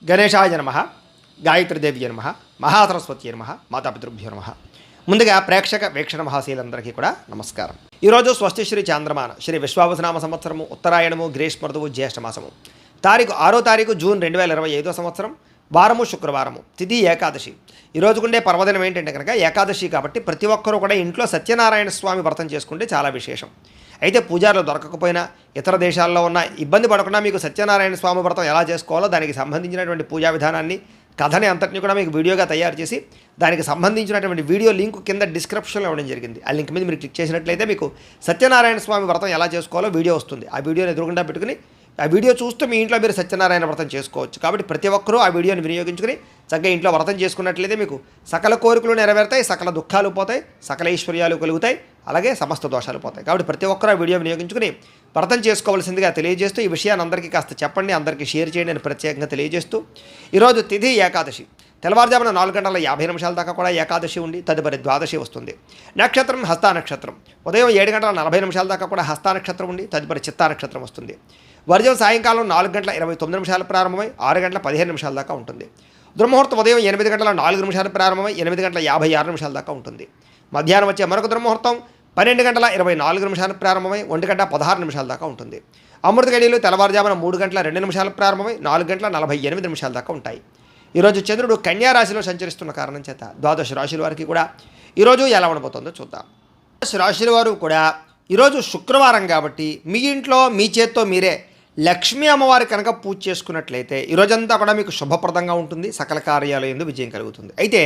గణేశాయ నమః, గాయత్రీదేవి నమః, మహాసరస్వతి నమః, మాతాపితృభ్యో నమః. ముందుగా ప్రేక్షక వీక్షణ మహాశీలందరికీ కూడా నమస్కారం. ఈరోజు స్వస్తి శ్రీ చాంద్రమాన శ్రీ విశ్వావసనామ సంవత్సరము ఉత్తరాయణము గ్రీష్మ ఋతువు జ్యేష్ఠమాసము తారీఖు 6 జూన్ 2025 సంవత్సరం వారము శుక్రవారము తిథి ఏకాదశి. ఈరోజుకుండే పర్వదినం ఏంటంటే కనుక ఏకాదశి కాబట్టి ప్రతి ఒక్కరూ కూడా ఇంట్లో సత్యనారాయణ స్వామి వ్రతం చేసుకుంటే చాలా విశేషం. అయితే పూజారులు దొరకకపోయినా ఇతర దేశాల్లో ఉన్న ఇబ్బంది పడకుండా మీకు సత్యనారాయణ స్వామి వ్రతం ఎలా చేసుకోవాలో దానికి సంబంధించినటువంటి పూజా విధానాన్ని కథని అంతటిని కూడా మీకు వీడియోగా తయారు చేసి దానికి సంబంధించినటువంటి వీడియో లింక్ కింద డిస్క్రిప్షన్లో ఇవ్వడం జరిగింది. ఆ లింక్ మీద మీరు క్లిక్ చేసినట్లయితే మీకు సత్యనారాయణ స్వామి వ్రతం ఎలా చేసుకోవాలో వీడియో వస్తుంది. ఆ వీడియోని ఎదురుగుండా పెట్టుకుని ఆ వీడియో చూస్తూ మీ ఇంట్లో మీరు సత్యనారాయణ వ్రతం చేసుకోవచ్చు. కాబట్టి ప్రతి ఒక్కరూ ఆ వీడియోని వినియోగించుకుని చక్కగా ఇంట్లో వ్రతం చేసుకున్నట్లయితే మీకు సకల కోరికలు నెరవేరుతాయి, సకల దుఃఖాలు పోతాయి, సకల ఐశ్వర్యాలు కలుగుతాయి, అలాగే సమస్త దోషాలు పోతాయి. కాబట్టి ప్రతి ఒక్కరూ ఆ వీడియో వినియోగించుకుని వ్రతం చేసుకోవాల్సిందిగా తెలియజేస్తూ ఈ విషయాన్ని అందరికీ కాస్త చెప్పండి, అందరికీ షేర్ చేయండి అని ప్రత్యేకంగా తెలియజేస్తూ ఈరోజు తిథి ఏకాదశి. తెల్లవారుజామున 4:50 దాకా కూడా ఏకాదశి ఉండి తదుపరి ద్వాదశి వస్తుంది. నక్షత్రం హస్తా నక్షత్రం. ఉదయం 7:40 దాకా కూడా హస్తా నక్షత్రం ఉండి తదుపరి చిత్తా నక్షత్రం వస్తుంది. వర్జం సాయంకాలం 4:29 ప్రారంభమై 6:15 దాకా ఉంటుంది. దుర్ముహూర్తం ఉదయం 8:04 ప్రారంభమై 8:56 దాకా ఉంటుంది. మధ్యాహ్నం వచ్చే మరొక దుర్ముహూర్తం 12:24 ప్రారంభమై 1:16 దాకా ఉంటుంది. అమృత గడియలు తెల్లవారుజామున 3:02 ప్రారంభమై 4:48 దాకా ఉంటాయి. ఈరోజు చంద్రుడు కన్యా రాశిలో సంచరిస్తున్న కారణం చేత ద్వాదశ రాశుల వారికి కూడా ఈరోజు ఎలా ఉండబోతుందో చూద్దాం. ద్వాదశ రాశుల వారు కూడా ఈరోజు శుక్రవారం కాబట్టి మీ ఇంట్లో మీ చేత్తో మీరే లక్ష్మీ అమ్మవారి కనుక పూజ చేసుకున్నట్లయితే ఈరోజంతా కూడా మీకు శుభప్రదంగా ఉంటుంది, సకల కార్యాలు యందు విజయం కలుగుతుంది. అయితే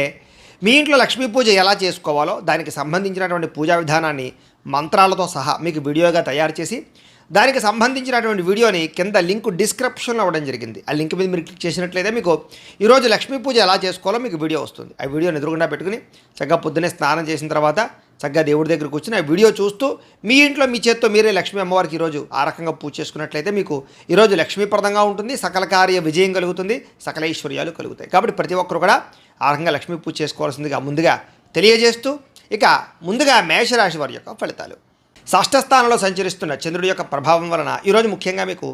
మీ ఇంట్లో లక్ష్మీ పూజ ఎలా చేసుకోవాలో దానికి సంబంధించినటువంటి పూజా విధానాన్ని మంత్రాలతో సహా మీకు వీడియోగా తయారు చేసి దానికి సంబంధించినటువంటి వీడియోని కింద లింక్ డిస్క్రిప్షన్లో ఇవ్వడం జరిగింది. ఆ లింక్ మీద మీరు క్లిక్ చేసినట్లయితే మీకు ఈరోజు లక్ష్మీ పూజ ఎలా చేసుకోవాలో మీకు వీడియో వస్తుంది. ఆ వీడియోని ఎదురుగుండా పెట్టుకుని చక్కగా పొద్దున్నే స్నానం చేసిన తర్వాత చక్కగా దేవుడి దగ్గర కూర్చుని ఆ వీడియో చూస్తూ మీ ఇంట్లో మీ చేత్తో మీరే లక్ష్మీ అమ్మవారికి ఈరోజు ఆ రకంగా పూజ చేసుకున్నట్లయితే మీకు ఈరోజు లక్ష్మీప్రదంగా ఉంటుంది, సకల కార్య విజయం కలుగుతుంది, సకల ఐశ్వర్యాలు కలుగుతాయి. కాబట్టి ప్రతి ఒక్కరు కూడా ఆ రకంగా లక్ష్మీ పూజ చేసుకోవాల్సిందిగా ముందుగా తెలియజేస్తూ ఇక ముందుగా మేషరాశి వారి యొక్క ఫలితాలు. షష్ఠస్థానంలో సంచరిస్తున్న చంద్రుడి యొక్క ప్రభావం వలన ఈరోజు ముఖ్యంగా మీకు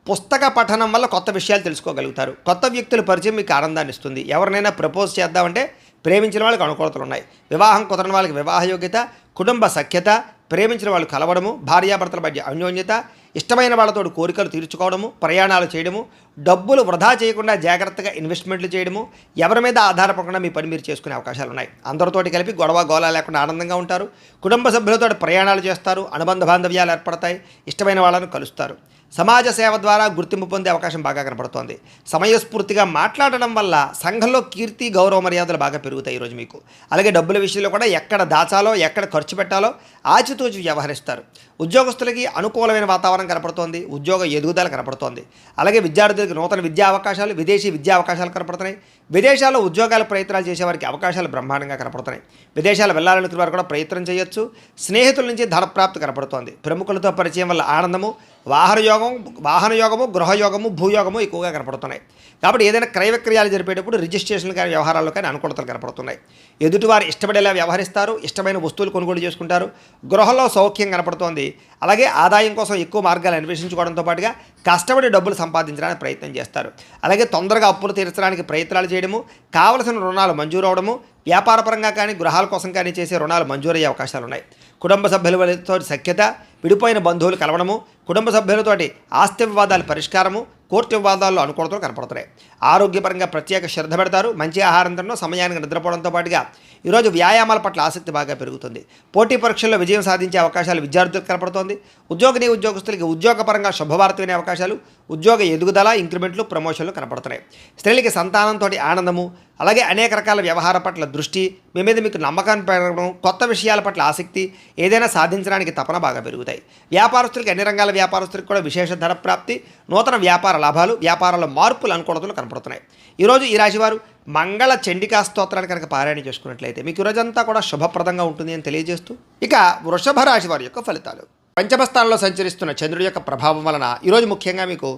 పుస్తక పఠనం వల్ల కొత్త విషయాలు తెలుసుకోగలుగుతారు. కొత్త వ్యక్తుల పరిచయం మీకు ఆనందాన్ని ఇస్తుంది. ఎవరినైనా ప్రపోజ్ చేద్దామంటే ప్రేమించిన వాళ్ళకి అనుకూలతలు ఉన్నాయి. వివాహం కుదరని వాళ్ళకి వివాహ యోగ్యత, కుటుంబ సఖ్యత, ప్రేమించిన వాళ్ళు కలవడము, భార్యాభర్తల మధ్య అన్యోన్యత, ఇష్టమైన వాళ్ళతో కోరికలు తీర్చుకోవడము, ప్రయాణాలు చేయడము, డబ్బులు వృధా చేయకుండా జాగ్రత్తగా ఇన్వెస్ట్మెంట్లు చేయడము, ఎవరి మీద ఆధారపడకుండా మీ పని మీరు చేసుకునే అవకాశాలు ఉన్నాయి. అందరితోటి కలిపి గొడవ గోళ లేకుండా ఆనందంగా ఉంటారు. కుటుంబ సభ్యులతో ప్రయాణాలు చేస్తారు, అనుబంధ బాంధవ్యాలు ఏర్పడతాయి, ఇష్టమైన వాళ్ళను కలుస్తారు. సమాజ సేవ ద్వారా గుర్తింపు పొందే అవకాశం బాగా కనపడుతోంది. సమయస్ఫూర్తిగా మాట్లాడడం వల్ల సంఘంలో కీర్తి గౌరవ మర్యాదలు బాగా పెరుగుతాయి ఈరోజు మీకు. అలాగే డబ్బుల విషయంలో కూడా ఎక్కడ దాచాలో ఎక్కడ ఖర్చు పెట్టాలో ఆచితూచి వ్యవహరిస్తారు. ఉద్యోగస్తులకి అనుకూలమైన వాతావరణం కనపడుతోంది, ఉద్యోగ ఎదుగుదల కనపడుతోంది. అలాగే విద్యార్థులకు నూతన విద్యా అవకాశాలు, విదేశీ విద్యా అవకాశాలు కనపడుతున్నాయి. విదేశాల్లో ఉద్యోగాల ప్రయత్నాలు చేసేవారికి అవకాశాలు బ్రహ్మాండంగా కనపడుతున్నాయి. విదేశాలు వెళ్ళాలనుకునే వారు కూడా ప్రయత్నం చేయొచ్చు. స్నేహితుల నుంచి ధనప్రాప్తి కనపడుతోంది. ప్రముఖులతో పరిచయం వల్ల ఆనందము, వాహన యోగము, గృహయోగము, భూయోగము ఎక్కువగా కనపడుతున్నాయి. కాబట్టి ఏదైనా క్రయ విక్రయాలు జరిపేటప్పుడు రిజిస్ట్రేషన్లు కానీ వ్యవహారాల్లో కానీ అనుకూలతలు కనపడుతున్నాయి. ఎదుటివారు ఇష్టపడేలా వ్యవహరిస్తారు, ఇష్టమైన వస్తువులు కొనుగోలు చేసుకుంటారు. గృహంలో సౌఖ్యం కనపడుతోంది. అలాగే ఆదాయం కోసం ఎక్కువ మార్గాలు అన్వేషించుకోవడంతో పాటుగా కష్టపడి డబ్బులు సంపాదించడానికి ప్రయత్నం చేస్తారు. అలాగే తొందరగా అప్పులు తీర్చడానికి ప్రయత్నాలు చేయడము, కావలసిన రుణాలు మంజూరు అవడము, వ్యాపారపరంగా కానీ గృహాల కోసం కానీ చేసే రుణాలు మంజూరయ్యే అవకాశాలు ఉన్నాయి. కుటుంబ సభ్యులతో సఖ్యత, విడిపోయిన బంధువులు కలవడము, కుటుంబ సభ్యులతోటి ఆస్తి వివాదాల పరిష్కారము, కోర్టు వివాదాల్లో అనుకూలతలు కనపడుతున్నాయి. ఆరోగ్యపరంగా ప్రత్యేక శ్రద్ధ పెడతారు. మంచి ఆహారం తినడం, సమయానికి నిద్రపోవడంతో పాటుగా ఈరోజు వ్యాయామాల పట్ల ఆసక్తి బాగా పెరుగుతుంది. పోటీ పరీక్షల్లో విజయం సాధించే అవకాశాలు విద్యార్థులకు కనపడుతోంది. ఉద్యోగస్తులకి ఉద్యోగపరంగా శుభవార్త వినే అవకాశాలు, ఉద్యోగ ఎదుగుదల, ఇంక్రిమెంట్లు, ప్రమోషన్లు కనపడుతున్నాయి. స్త్రీలకి సంతానంతో ఆనందము, అలాగే అనేక రకాల వ్యవహార పట్ల దృష్టి, మీ మీద మీకు నమ్మకాన్ని పెరగడం, కొత్త విషయాల పట్ల ఆసక్తి, ఏదైనా సాధించడానికి తపన బాగా పెరుగుతాయి. వ్యాపారస్తులకి అన్ని రంగాల వ్యాపారస్తులకు కూడా విశేష ధన ప్రాప్తి, నూతన వ్యాపార లాభాలు, వ్యాపారాల మార్పులు, అనుకూలతలు కనపడుతున్నాయి. ఈరోజు ఈ రాశివారు మంగళ చండికా స్తోత్రాన్ని కనుక పారాయణ చేసుకున్నట్లయితే మీకు ఈరోజంతా కూడా శుభప్రదంగా ఉంటుంది అని తెలియజేస్తూ ఇక వృషభ రాశి వారి యొక్క ఫలితాలు. పంచమస్థానంలో సంచరిస్తున్న చంద్రుడి యొక్క ప్రభావం వలన ఈరోజు ముఖ్యంగా మీకు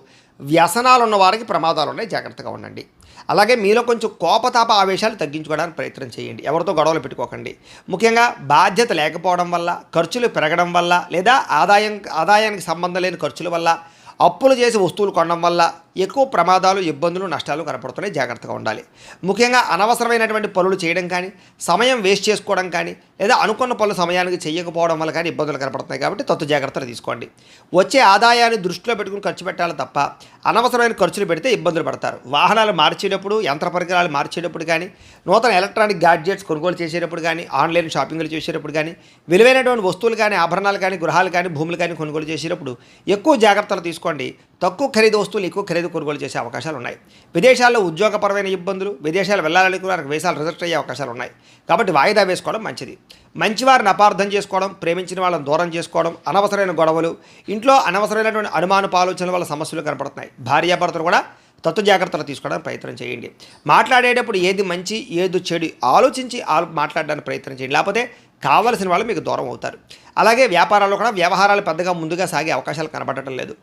వ్యసనాలు ఉన్న వారికి ప్రమాదాలు ఉన్నాయి, జాగ్రత్తగా ఉండండి. అలాగే మీలో కొంచెం కోపతాప ఆవేశాలు తగ్గించుకోవడానికి ప్రయత్నం చేయండి. ఎవరితో గొడవలు పెట్టుకోకండి. ముఖ్యంగా బాధ్యత లేకపోవడం వల్ల, ఖర్చులు పెరగడం వల్ల, లేదా ఆదాయానికి సంబంధం లేని ఖర్చుల వల్ల, అప్పులు చేసి వస్తువులు కొనడం వల్ల ఎక్కువ ప్రమాదాలు, ఇబ్బందులు, నష్టాలు కనపడుతున్నాయి. జాగ్రత్తగా ఉండాలి. ముఖ్యంగా అనవసరమైనటువంటి పనులు చేయడం కానీ, సమయం వేస్ట్ చేసుకోవడం కానీ, లేదా అనుకున్న పనులు సమయానికి చేయకపోవడం వల్ల కానీ ఇబ్బందులు కనపడుతున్నాయి. కాబట్టి తత్తు జాగ్రత్తలు తీసుకోండి. వచ్చే ఆదాయాన్ని దృష్టిలో పెట్టుకుని ఖర్చు పెట్టాలి తప్ప అనవసరమైన ఖర్చులు పెడితే ఇబ్బందులు పడతారు. వాహనాలు మార్చేటప్పుడు, యంత్ర పరికరాలు మార్చేటప్పుడు కానీ, నూతన ఎలక్ట్రానిక్ గ్యాడ్జెట్స్ కొనుగోలు చేసేటప్పుడు కానీ, ఆన్లైన్ షాపింగ్లు చేసేటప్పుడు కానీ, విలువైనటువంటి వస్తువులు కానీ, ఆభరణాలు కానీ, గృహాలు కానీ, భూములు కానీ కొనుగోలు చేసేటప్పుడు ఎక్కువ జాగ్రత్తలు తీసుకోండి. తక్కువ ఖరీదు వస్తువులు ఎక్కువ ఖరీదు కొనుగోలు చేసే అవకాశాలు ఉన్నాయి. విదేశాల్లో ఉద్యోగపరమైన ఇబ్బందులు, విదేశాలు వెళ్ళాలనుకున్న వీసాలు రిజెక్ట్ అయ్యే అవకాశాలు ఉన్నాయి. కాబట్టి వాయిదా వేసుకోవడం మంచిది. మంచివారిని అపార్థం చేసుకోవడం, ప్రేమించిన వాళ్ళని దూరం చేసుకోవడం, అనవసరమైన గొడవలు, ఇంట్లో అనవసరమైనటువంటి అనుమానపు ఆలోచనల వల్ల సమస్యలు కనపడుతున్నాయి. భార్యాభర్తలు కూడా తత్తు జాగ్రత్తలు తీసుకోవడానికి ప్రయత్నం చేయండి. మాట్లాడేటప్పుడు ఏది మంచి ఏది చెడు ఆలోచించి మాట్లాడడానికి ప్రయత్నం చేయండి. లేకపోతే కావలసిన వాళ్ళు మీకు దూరం అవుతారు. అలాగే వ్యాపారాల్లో కూడా వ్యవహారాలు పెద్దగా ముందుగా సాగే అవకాశాలు కనబడటం లేదు.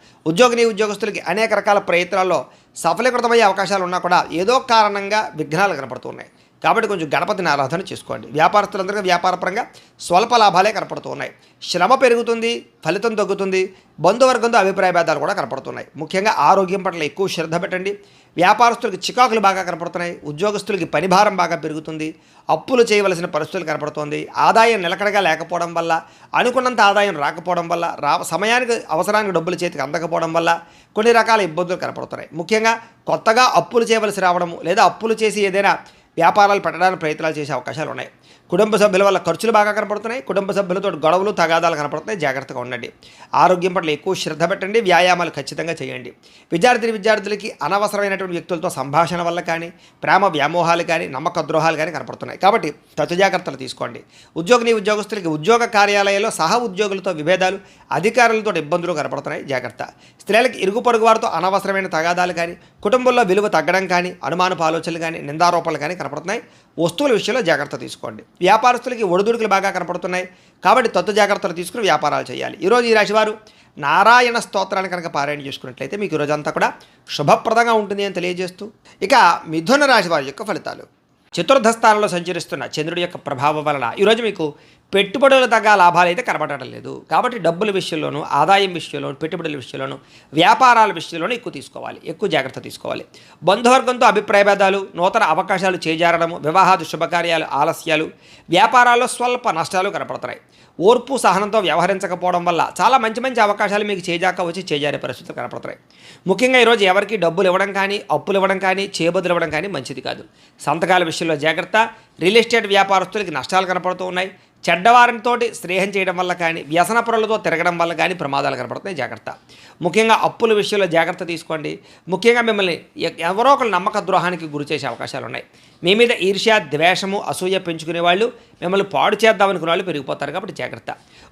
ఉద్యోగస్తులకి అనేక రకాల ప్రయత్నాల్లో సఫలీకృతమయ్యే అవకాశాలు ఉన్నా కూడా ఏదో కారణంగా విఘ్నాలు కనపడుతున్నాయి. కాబట్టి కొంచెం గణపతిని ఆరాధన చేసుకోండి. వ్యాపారస్తులందరికీ వ్యాపారపరంగా స్వల్ప లాభాలే కనపడుతున్నాయి. శ్రమ పెరుగుతుంది, ఫలితం తగ్గుతుంది. బంధువర్గంతో అభిప్రాయ భేదాలు కూడా కనపడుతున్నాయి. ముఖ్యంగా ఆరోగ్యం పట్ల ఎక్కువ శ్రద్ధ పెట్టండి. వ్యాపారస్తులకి చికాకులు బాగా కనపడుతున్నాయి. ఉద్యోగస్తులకి పనిభారం బాగా పెరుగుతుంది. అప్పులు చేయవలసిన పరిస్థితులు కనపడుతోంది. ఆదాయం నిలకడగా లేకపోవడం వల్ల, అనుకున్నంత ఆదాయం రాకపోవడం వల్ల, సమయానికి అవసరానికి డబ్బులు చేతికి అందకపోవడం వల్ల కొన్ని రకాల ఇబ్బందులు కనపడుతున్నాయి. ముఖ్యంగా కొత్తగా అప్పులు చేయవలసి రావడము, లేదా అప్పులు చేసి ఏదైనా వ్యాపారాలు పెట్టడానికి ప్రయత్నాలు చేసే అవకాశాలు ఉన్నాయి. కుటుంబ సభ్యుల వల్ల ఖర్చులు బాగా కనపడుతున్నాయి. కుటుంబ సభ్యులతో గొడవలు, తగాదాలు కనపడుతున్నాయి. జాగ్రత్తగా ఉండండి. ఆరోగ్యం పట్ల ఎక్కువ శ్రద్ధ పెట్టండి. వ్యాయామాలు ఖచ్చితంగా చేయండి. విద్యార్థులకి అనవసరమైనటువంటి వ్యక్తులతో సంభాషణ వల్ల కానీ, ప్రేమ వ్యామోహాలు కానీ, నమ్మక ద్రోహాలు కానీ కనపడుతున్నాయి. కాబట్టి తత్తు జాగ్రత్తలు తీసుకోండి. ఉద్యోగస్తులకి ఉద్యోగ కార్యాలయాల్లో సహ ఉద్యోగులతో విభేదాలు, అధికారులతో ఇబ్బందులు కనపడుతున్నాయి. జాగ్రత్త. స్త్రీలకి ఇరుగు పొరుగు వారితో అనవసరమైన తగాదాలు కానీ, కుటుంబంలో విలువ తగ్గడం కానీ, అనుమానపు ఆలోచనలు కానీ, నిందారోపణలు కానీ కనపడుతున్నాయి. వస్తువుల విషయంలో జాగ్రత్త తీసుకోండి. వ్యాపారస్తులకి ఒడిదుడుకులు బాగా కనపడుతున్నాయి. కాబట్టి తత్తు జాగ్రత్తలు తీసుకుని వ్యాపారాలు చేయాలి. ఈరోజు ఈ రాశివారు నారాయణ స్తోత్రాన్ని కనుక పారాయణ చేసుకున్నట్లయితే మీకు ఈరోజంతా కూడా శుభప్రదంగా ఉంటుంది అని తెలియజేస్తూ, ఇక మిథున రాశి వారి యొక్క ఫలితాలు. చతుర్థ స్థానంలో సంచరిస్తున్న చంద్రుడి యొక్క ప్రభావం వలన ఈరోజు మీకు పెట్టుబడులు తగ్గ లాభాలు అయితే కనబడటం లేదు. కాబట్టి డబ్బుల విషయంలోనూ, ఆదాయం విషయంలోనూ, పెట్టుబడుల విషయంలోనూ, వ్యాపారాల విషయంలోనూ ఎక్కువ తీసుకోవాలి. ఎక్కువ జాగ్రత్త తీసుకోవాలి. బంధువర్గంతో అభిప్రాయ భేదాలు, నూతన అవకాశాలు చేజారడము, వివాహాది శుభకార్యాలు ఆలస్యాలు, వ్యాపారాల్లో స్వల్ప నష్టాలు కనపడుతున్నాయి. ఓర్పు సహనంతో వ్యవహరించకపోవడం వల్ల చాలా మంచి అవకాశాలు మీకు చేజాక వచ్చి చేజారే పరిస్థితులు కనపడుతున్నాయి. ముఖ్యంగా ఈరోజు ఎవరికి డబ్బులు ఇవ్వడం కానీ, అప్పులు ఇవ్వడం కానీ, చేబదులు ఇవ్వడం కానీ మంచిది కాదు. సంతకాల విషయంలో జాగ్రత్త. రియల్ ఎస్టేట్ వ్యాపారస్తులకి నష్టాలు కనపడుతూ ఉన్నాయి. చెడ్డవారితో స్నేహం చేయడం వల్ల కానీ, వ్యసన పరులతో తిరగడం వల్ల కానీ ప్రమాదాలు కనపడుతున్నాయి. జాగ్రత్త. ముఖ్యంగా అప్పుల విషయంలో జాగ్రత్త తీసుకోండి. ముఖ్యంగా మిమ్మల్ని ఎవరో ఒకరు నమ్మక ద్రోహానికి గురి చేసే అవకాశాలు ఉన్నాయి. మీ మీద ఈర్ష్య, ద్వేషము, అసూయ పెంచుకునే వాళ్ళు, మిమ్మల్ని పాడు చేద్దామనుకునే వాళ్ళు పెరిగిపోతారు. కాబట్టి జాగ్రత్త.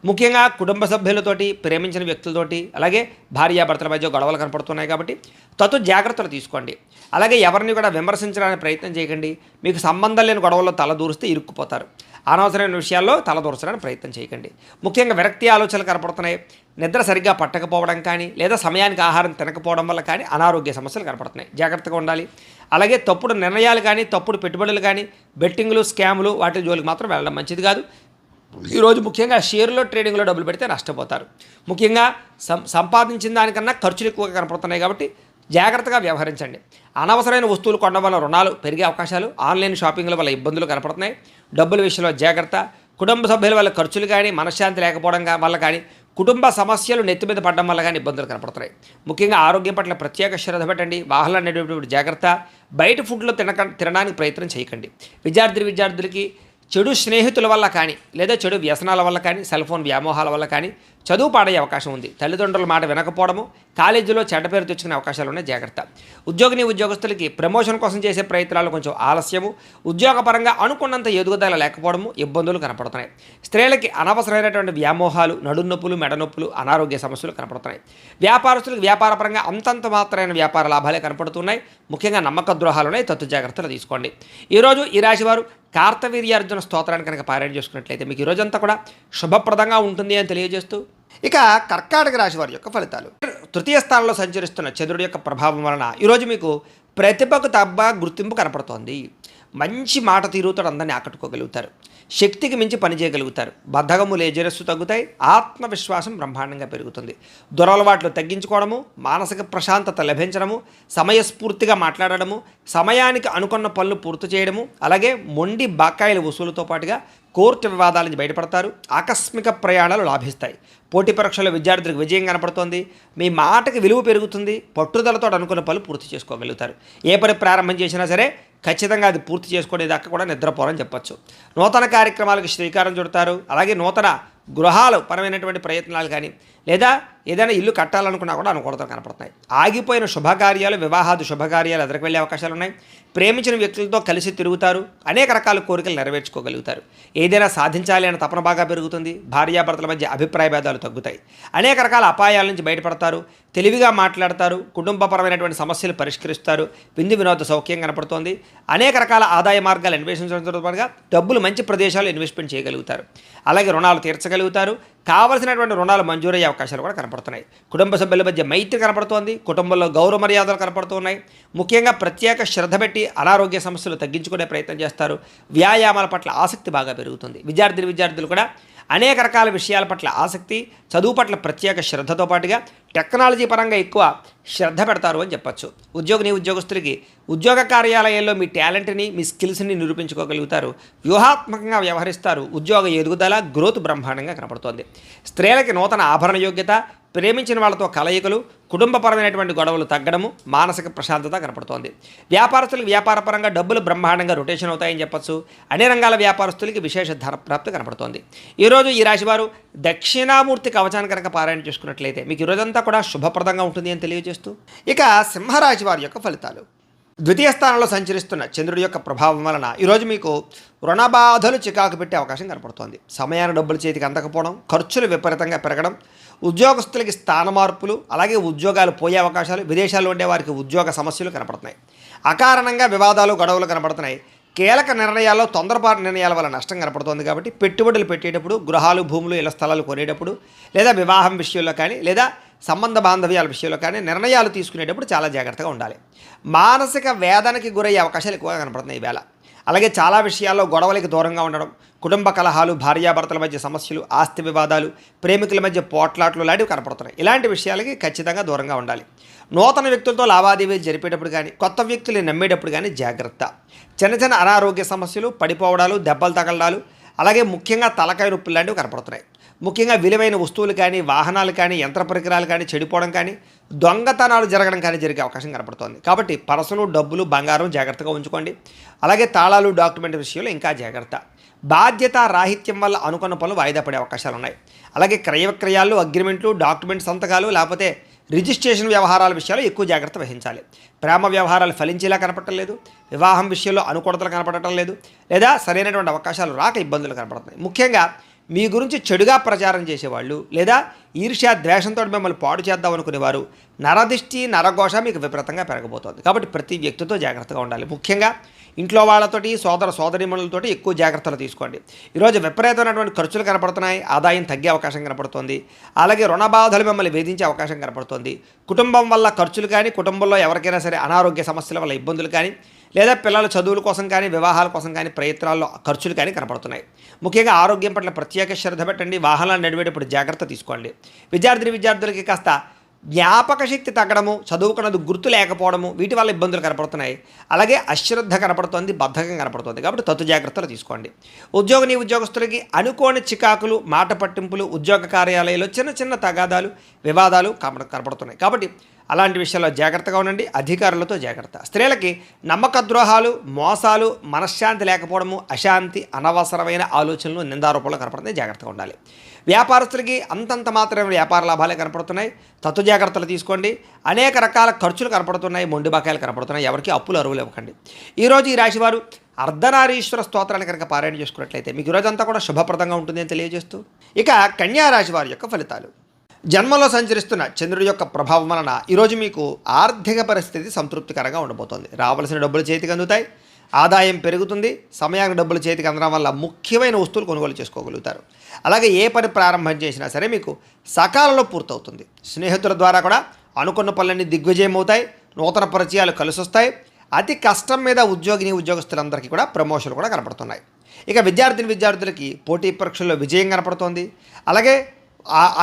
ముఖ్యంగా కుటుంబ సభ్యులతోటి, ప్రేమించిన వ్యక్తులతోటి, అలాగే భార్యాభర్తల మధ్య గొడవలు కనపడుతున్నాయి. కాబట్టి తత్తు జాగ్రత్తలు తీసుకోండి. అలాగే ఎవరిని కూడా విమర్శించడానికి ప్రయత్నం చేయకండి. మీకు సంబంధం లేని గొడవల్లో తలదూరిస్తే ఇరుక్కుపోతారు. అనవసరమైన విషయాల్లో తలదూర్చడానికి ప్రయత్నం చేయకండి. ముఖ్యంగా విరక్తి ఆలోచనలు కనపడుతున్నాయి. నిద్ర సరిగ్గా పట్టకపోవడం కానీ, లేదా సమయానికి ఆహారం తినకపోవడం వల్ల కానీ అనారోగ్య సమస్యలు కనపడుతున్నాయి. జాగ్రత్తగా ఉండాలి. అలాగే తప్పుడు నిర్ణయాలు కానీ, తప్పుడు పెట్టుబడులు కానీ, బెట్టింగ్లు, స్కాములు వాటి జోలికి మాత్రం వెళ్ళడం మంచిది కాదు. ఈరోజు ముఖ్యంగా షేర్లో, ట్రేడింగ్లో డబ్బులు పెడితే నష్టపోతారు. ముఖ్యంగా సంపాదించిన దానికన్నా ఖర్చులు ఎక్కువగా కనపడుతున్నాయి. కాబట్టి జాగ్రత్తగా వ్యవహరించండి. అనవసరమైన వస్తువులు కొనడం వల్ల రుణాలు పెరిగే అవకాశాలు, ఆన్లైన్ షాపింగ్ల వల్ల ఇబ్బందులు కనపడుతున్నాయి. డబ్బుల విషయంలో జాగ్రత్త. కుటుంబ సభ్యుల వల్ల ఖర్చులు కానీ, మనశ్శాంతి లేకపోవడం వల్ల కానీ, కుటుంబ సమస్యలు నెత్తి మీద పడడం వల్ల కానీ ఇబ్బందులు కనపడుతున్నాయి. ముఖ్యంగా ఆరోగ్యం పట్ల ప్రత్యేక శ్రద్ధ పెట్టండి. వాహనాలు అనేటువంటి జాగ్రత్త. బయట ఫుడ్లో తినడానికి ప్రయత్నం చేయకండి. విద్యార్థులకి చెడు స్నేహితుల వల్ల కానీ, లేదా చెడు వ్యసనాల వల్ల కానీ, సెల్ ఫోన్ వ్యామోహాల వల్ల కానీ చదువు పాడే అవకాశం ఉంది. తల్లిదండ్రుల మాట వినకపోవడము, కాలేజీలో చెడ్డ పేరు తెచ్చుకునే అవకాశాలు ఉన్నాయి. జాగ్రత్త. ఉద్యోగస్తులకి ప్రమోషన్ కోసం చేసే ప్రయత్నాలు కొంచెం ఆలస్యము, ఉద్యోగపరంగా అనుకున్నంత ఎదుగుదల లేకపోవడము, ఇబ్బందులు కనపడుతున్నాయి. స్త్రీలకి అనవసరమైనటువంటి వ్యామోహాలు, నడునొప్పులు, మెడనొప్పులు, అనారోగ్య సమస్యలు కనపడుతున్నాయి. వ్యాపారస్తులకు వ్యాపారపరంగా అంతంత మాత్రమైన వ్యాపార లాభాలే కనపడుతున్నాయి. ముఖ్యంగా నమ్మక ద్రోహాలు ఉన్నాయి. తత్తు జాగ్రత్తలు తీసుకోండి. ఈరోజు ఈ రాశివారు కార్తవీర్యార్జున స్తోత్రాన్ని కనుక పారాయణ చేసుకున్నట్లయితే మీకు ఈ రోజంతా కూడా శుభప్రదంగా ఉంటుంది అని తెలియజేస్తూ, ఇక కర్కాటక రాశి వారి యొక్క ఫలితాలు. తృతీయ స్థానంలో సంచరిస్తున్న చంద్రుడి యొక్క ప్రభావం వలన ఈరోజు మీకు ప్రతిభకు తగ్గ గుర్తింపు కనపడుతోంది. మంచి మాట తీరుతో అందరినీ ఆకట్టుకోగలుగుతారు. శక్తికి మించి పనిచేయగలుగుతారు. బద్ధకము లేజరస్సు తగ్గుతాయి. ఆత్మవిశ్వాసం బ్రహ్మాండంగా పెరుగుతుంది. దురలవాట్లు తగ్గించుకోవడము, మానసిక ప్రశాంతత లభించడము, సమయస్ఫూర్తిగా మాట్లాడడము, సమయానికి అనుకున్న పనులు పూర్తి చేయడము, అలాగే మొండి బకాయిల వసూలుతో పాటుగా కోర్టు వివాదాల నుంచి బయటపడతారు. ఆకస్మిక ప్రయాణాలు లాభిస్తాయి. పోటీ పరీక్షల్లో విద్యార్థులకు విజయం కనపడుతోంది. మీ మాటకి విలువ పెరుగుతుంది. పట్టుదలతో అనుకున్న పనులు పూర్తి చేసుకోగలుగుతారు. ఏ పని ప్రారంభం చేసినా సరే ఖచ్చితంగా అది పూర్తి చేసుకునేదాకా కూడా నిద్రపోరని చెప్పచ్చు. నూతన కార్యక్రమాలకు శ్రీకారం చుడతారు. అలాగే నూతన గృహాలు పరమైనటువంటి ప్రయత్నాలు కానీ లేదా ఏదైనా ఇల్లు కట్టాలనుకున్నా కూడా అనుకూలతలు కనపడుతున్నాయి. ఆగిపోయిన శుభకార్యాలు, వివాహాది శుభకార్యాలు ఎదురుకు వెళ్ళే అవకాశాలు ఉన్నాయి. ప్రేమించిన వ్యక్తులతో కలిసి తిరుగుతారు. అనేక రకాల కోరికలు నెరవేర్చుకోగలుగుతారు. ఏదైనా సాధించాలి అనే తపన బాగా పెరుగుతుంది. భార్యాభర్తల మధ్య అభిప్రాయ భేదాలు తగ్గుతాయి. అనేక రకాల అపాయాల నుంచి బయటపడతారు. తెలివిగా మాట్లాడతారు. కుటుంబపరమైనటువంటి సమస్యలు పరిష్కరిస్తారు. విందు వినోద సౌఖ్యం కనపడుతోంది. అనేక రకాల ఆదాయ మార్గాలు అన్వేషించడంతో పాటుగా డబ్బులు మంచి ప్రదేశాలు ఇన్వెస్ట్మెంట్ చేయగలుగుతారు. అలాగే రుణాలు తీర్చగలుగుతారు. కావలసినటువంటి రుణాలు మంజూరయ్యే అవకాశాలు కూడా కనపడుతున్నాయి. కుటుంబ సభ్యుల మధ్య మైత్రి కనపడుతోంది. కుటుంబంలో గౌరవ మర్యాదలు కనపడుతున్నాయి. ముఖ్యంగా ప్రత్యేక శ్రద్ధ పెట్టి అనారోగ్య సమస్యలు తగ్గించుకునే ప్రయత్నం చేస్తారు. వ్యాయామాల పట్ల ఆసక్తి బాగా పెరుగుతుంది. విద్యార్థులు కూడా అనేక రకాల విషయాల పట్ల ఆసక్తి, చదువు పట్ల ప్రత్యేక శ్రద్ధతో పాటుగా టెక్నాలజీ పరంగా ఎక్కువ శ్రద్ధ పెడతారు అని చెప్పచ్చు. ఉద్యోగస్తులకి ఉద్యోగ కార్యాలయాల్లో మీ టాలెంట్ని, మీ స్కిల్స్ని నిరూపించుకోగలుగుతారు. వ్యూహాత్మకంగా వ్యవహరిస్తారు. ఉద్యోగ ఎదుగుదల, గ్రోత్ బ్రహ్మాండంగా కనపడుతోంది. స్త్రీలకి నూతన ఆభరణ యోగ్యత, ప్రేమించిన వాళ్ళతో కలయికలు, కుటుంబపరమైనటువంటి గొడవలు తగ్గడము, మానసిక ప్రశాంతత కనపడుతోంది. వ్యాపారస్తులకు వ్యాపారపరంగా డబ్బులు బ్రహ్మాండంగా రొటేషన్ అవుతాయని చెప్పచ్చు. అన్ని రంగాల వ్యాపారస్తులకి విశేష ధనప్రాప్తి కనపడుతోంది. ఈరోజు ఈ రాశివారు దక్షిణామూర్తి కవచాన్ని కనుక పారాయణ చేసుకున్నట్లయితే మీకు ఈరోజంతా కూడా శుభప్రదంగా ఉంటుంది అని తెలియజేస్తూ, ఇక సింహరాశి వారి యొక్క ఫలితాలు. ద్వితీయ స్థానంలో సంచరిస్తున్న చంద్రుడి యొక్క ప్రభావం వలన ఈరోజు మీకు రుణబాధలు చికాకు పెట్టే అవకాశం కనపడుతోంది. సమయాన్ని డబ్బులు చేతికి అందకపోవడం, ఖర్చులు విపరీతంగా పెరగడం, ఉద్యోగస్తులకి స్థాన మార్పులు, అలాగే ఉద్యోగాలు పోయే అవకాశాలు, విదేశాల్లో ఉండే వారికి ఉద్యోగ సమస్యలు కనపడుతున్నాయి. అకారణంగా వివాదాలు, గొడవలు కనపడుతున్నాయి. కీలక నిర్ణయాల్లో తొందరపాటు నిర్ణయాల వల్ల నష్టం కనపడుతోంది. కాబట్టి పెట్టుబడులు పెట్టేటప్పుడు, గృహాలు, భూములు, ఇళ్ల స్థలాలు కొనేటప్పుడు, లేదా వివాహం విషయంలో కానీ, లేదా సంబంధ బాంధవ్యాల విషయంలో కానీ నిర్ణయాలు తీసుకునేటప్పుడు చాలా జాగ్రత్తగా ఉండాలి. మానసిక వేదనకి గురయ్యే అవకాశాలు ఎక్కువగా కనపడుతున్నాయి ఈవేళ. అలాగే చాలా విషయాల్లో గొడవలకి దూరంగా ఉండడం, కుటుంబ కలహాలు, భార్యాభర్తల మధ్య సమస్యలు, ఆస్తి వివాదాలు, ప్రేమికుల మధ్య పోట్లాట్లు లాంటివి కనపడుతున్నాయి. ఇలాంటి విషయాలకి ఖచ్చితంగా దూరంగా ఉండాలి. నూతన వ్యక్తులతో లావాదేవీలు జరిపేటప్పుడు కానీ, కొత్త వ్యక్తులు నమ్మేటప్పుడు కానీ జాగ్రత్త. చిన్న అనారోగ్య సమస్యలు, పడిపోవడాలు, దెబ్బలు తగలడాలు, అలాగే ముఖ్యంగా తలకాయ నొప్పులు లాంటివి కనపడుతున్నాయి. ముఖ్యంగా విలువైన వస్తువులు కానీ, వాహనాలు కానీ, యంత్ర పరికరాలు కానీ చెడిపోవడం కానీ, దొంగతనాలు జరగడం కానీ జరిగే అవకాశం కనపడుతోంది. కాబట్టి పర్సులు, డబ్బులు, బంగారం జాగ్రత్తగా ఉంచుకోండి. అలాగే తాళాలు, డాక్యుమెంట్ విషయంలో ఇంకా జాగ్రత్త. బాధ్యత రాహిత్యం వల్ల అనుకున్న పనులు వాయిదా పడే అవకాశాలు ఉన్నాయి. అలాగే క్రయ విక్రయాలు, అగ్రిమెంట్లు, డాక్యుమెంట్ సంతకాలు, లేకపోతే రిజిస్ట్రేషన్ వ్యవహారాల విషయాలు ఎక్కువ జాగ్రత్త వహించాలి. ప్రేమ వ్యవహారాలు ఫలించేలా కనపడటం లేదు. వివాహం విషయంలో అనుకూలతలు కనపడటం లేదు. లేదా సరైనటువంటి అవకాశాలు రాక ఇబ్బందులు కనపడుతున్నాయి. ముఖ్యంగా మీ గురించి చెడుగా ప్రచారం చేసేవాళ్ళు, లేదా ఈర్ష్య, ద్వేషంతో మిమ్మల్ని పాడు చేద్దాం అనుకునేవారు, నరదిష్టి, నరఘోష మీకు విపరీతంగా పెరగబోతోంది. కాబట్టి ప్రతి వ్యక్తితో జాగ్రత్తగా ఉండాలి. ముఖ్యంగా ఇంట్లో వాళ్ళతోటి, సోదరీమణులతోటి ఎక్కువ జాగ్రత్తలు తీసుకోండి. ఈరోజు విపరీతమైనటువంటి ఖర్చులు కనపడుతున్నాయి. ఆదాయం తగ్గే అవకాశం కనపడుతోంది. అలాగే రుణ బాధలు మిమ్మల్ని వేధించే అవకాశం కనపడుతోంది. కుటుంబం వల్ల ఖర్చులు కానీ, కుటుంబంలో ఎవరికైనా సరే అనారోగ్య సమస్యల వల్ల ఇబ్బందులు కానీ, లేదా పిల్లల చదువుల కోసం కానీ, వివాహాల కోసం కానీ ప్రయత్నాల్లో ఖర్చులు కానీ కనపడుతున్నాయి. ముఖ్యంగా ఆరోగ్యం పట్ల ప్రత్యేక శ్రద్ధ పెట్టండి. వాహనాలు నడిపేటప్పుడు జాగ్రత్త తీసుకోండి. విద్యార్థులకి కాస్త జ్ఞాపక శక్తి తగ్గడము, చదువుకున్నది గుర్తు లేకపోవడము, వీటి వల్ల ఇబ్బందులు కనపడుతున్నాయి. అలాగే అశ్రద్ధ కనపడుతోంది, బద్ధకం కనపడుతుంది. కాబట్టి తత్తు జాగ్రత్తలు తీసుకోండి. ఉద్యోగస్తులకి అనుకోని చికాకులు, మాట పట్టింపులు, ఉద్యోగ కార్యాలయాల్లో చిన్న తగాదాలు, వివాదాలు కనపడుతున్నాయి. కాబట్టి అలాంటి విషయాల్లో జాగ్రత్తగా ఉండండి. అధికారులతో జాగ్రత్త. స్త్రీలకి నమ్మక ద్రోహాలు, మోసాలు, మనశ్శాంతి లేకపోవడము, అశాంతి, అనవసరమైన ఆలోచనలు, నిందారోపణలు కనపడుతున్నాయి. జాగ్రత్తగా ఉండాలి. వ్యాపారస్తులకి అంతంత మాత్రమే వ్యాపార లాభాలే కనపడుతున్నాయి. తత్తు జాగ్రత్తలు తీసుకోండి. అనేక రకాల ఖర్చులు కనపడుతున్నాయి. మొండి బకాయిలు కనపడుతున్నాయి. ఎవరికి అప్పులు అరువులు ఇవ్వకండి. ఈరోజు ఈ రాశివారు అర్ధనారీశ్వర స్తోత్రాన్ని కనుక పారాయణ చేసుకున్నట్లయితే మీకు ఈరోజంతా కూడా శుభప్రదంగా ఉంటుంది అని తెలియజేస్తూ, ఇక కన్యా రాశి వారి యొక్క ఫలితాలు. జన్మలో సంచరిస్తున్న చంద్రుడి యొక్క ప్రభావం వలన ఈరోజు మీకు ఆర్థిక పరిస్థితి సంతృప్తికరంగా ఉండబోతోంది. రావాల్సిన డబ్బులు చేతికి అందుతాయి. ఆదాయం పెరుగుతుంది. సమయానికి డబ్బులు చేతికి అందడం వల్ల ముఖ్యమైన వస్తువులు కొనుగోలు చేసుకోగలుగుతారు. అలాగే ఏ పని ప్రారంభం చేసినా సరే మీకు సకాలంలో పూర్తవుతుంది. స్నేహితుల ద్వారా కూడా అనుకున్న పనులన్నీ దిగ్విజయం అవుతాయి. నూతన పరిచయాలు కలిసొస్తాయి. అతి కష్టం మీద ఉద్యోగస్తులందరికీ కూడా ప్రమోషన్లు కూడా కనపడుతున్నాయి. ఇక విద్యార్థులకి పోటీ పరీక్షల్లో విజయం కనపడుతోంది. అలాగే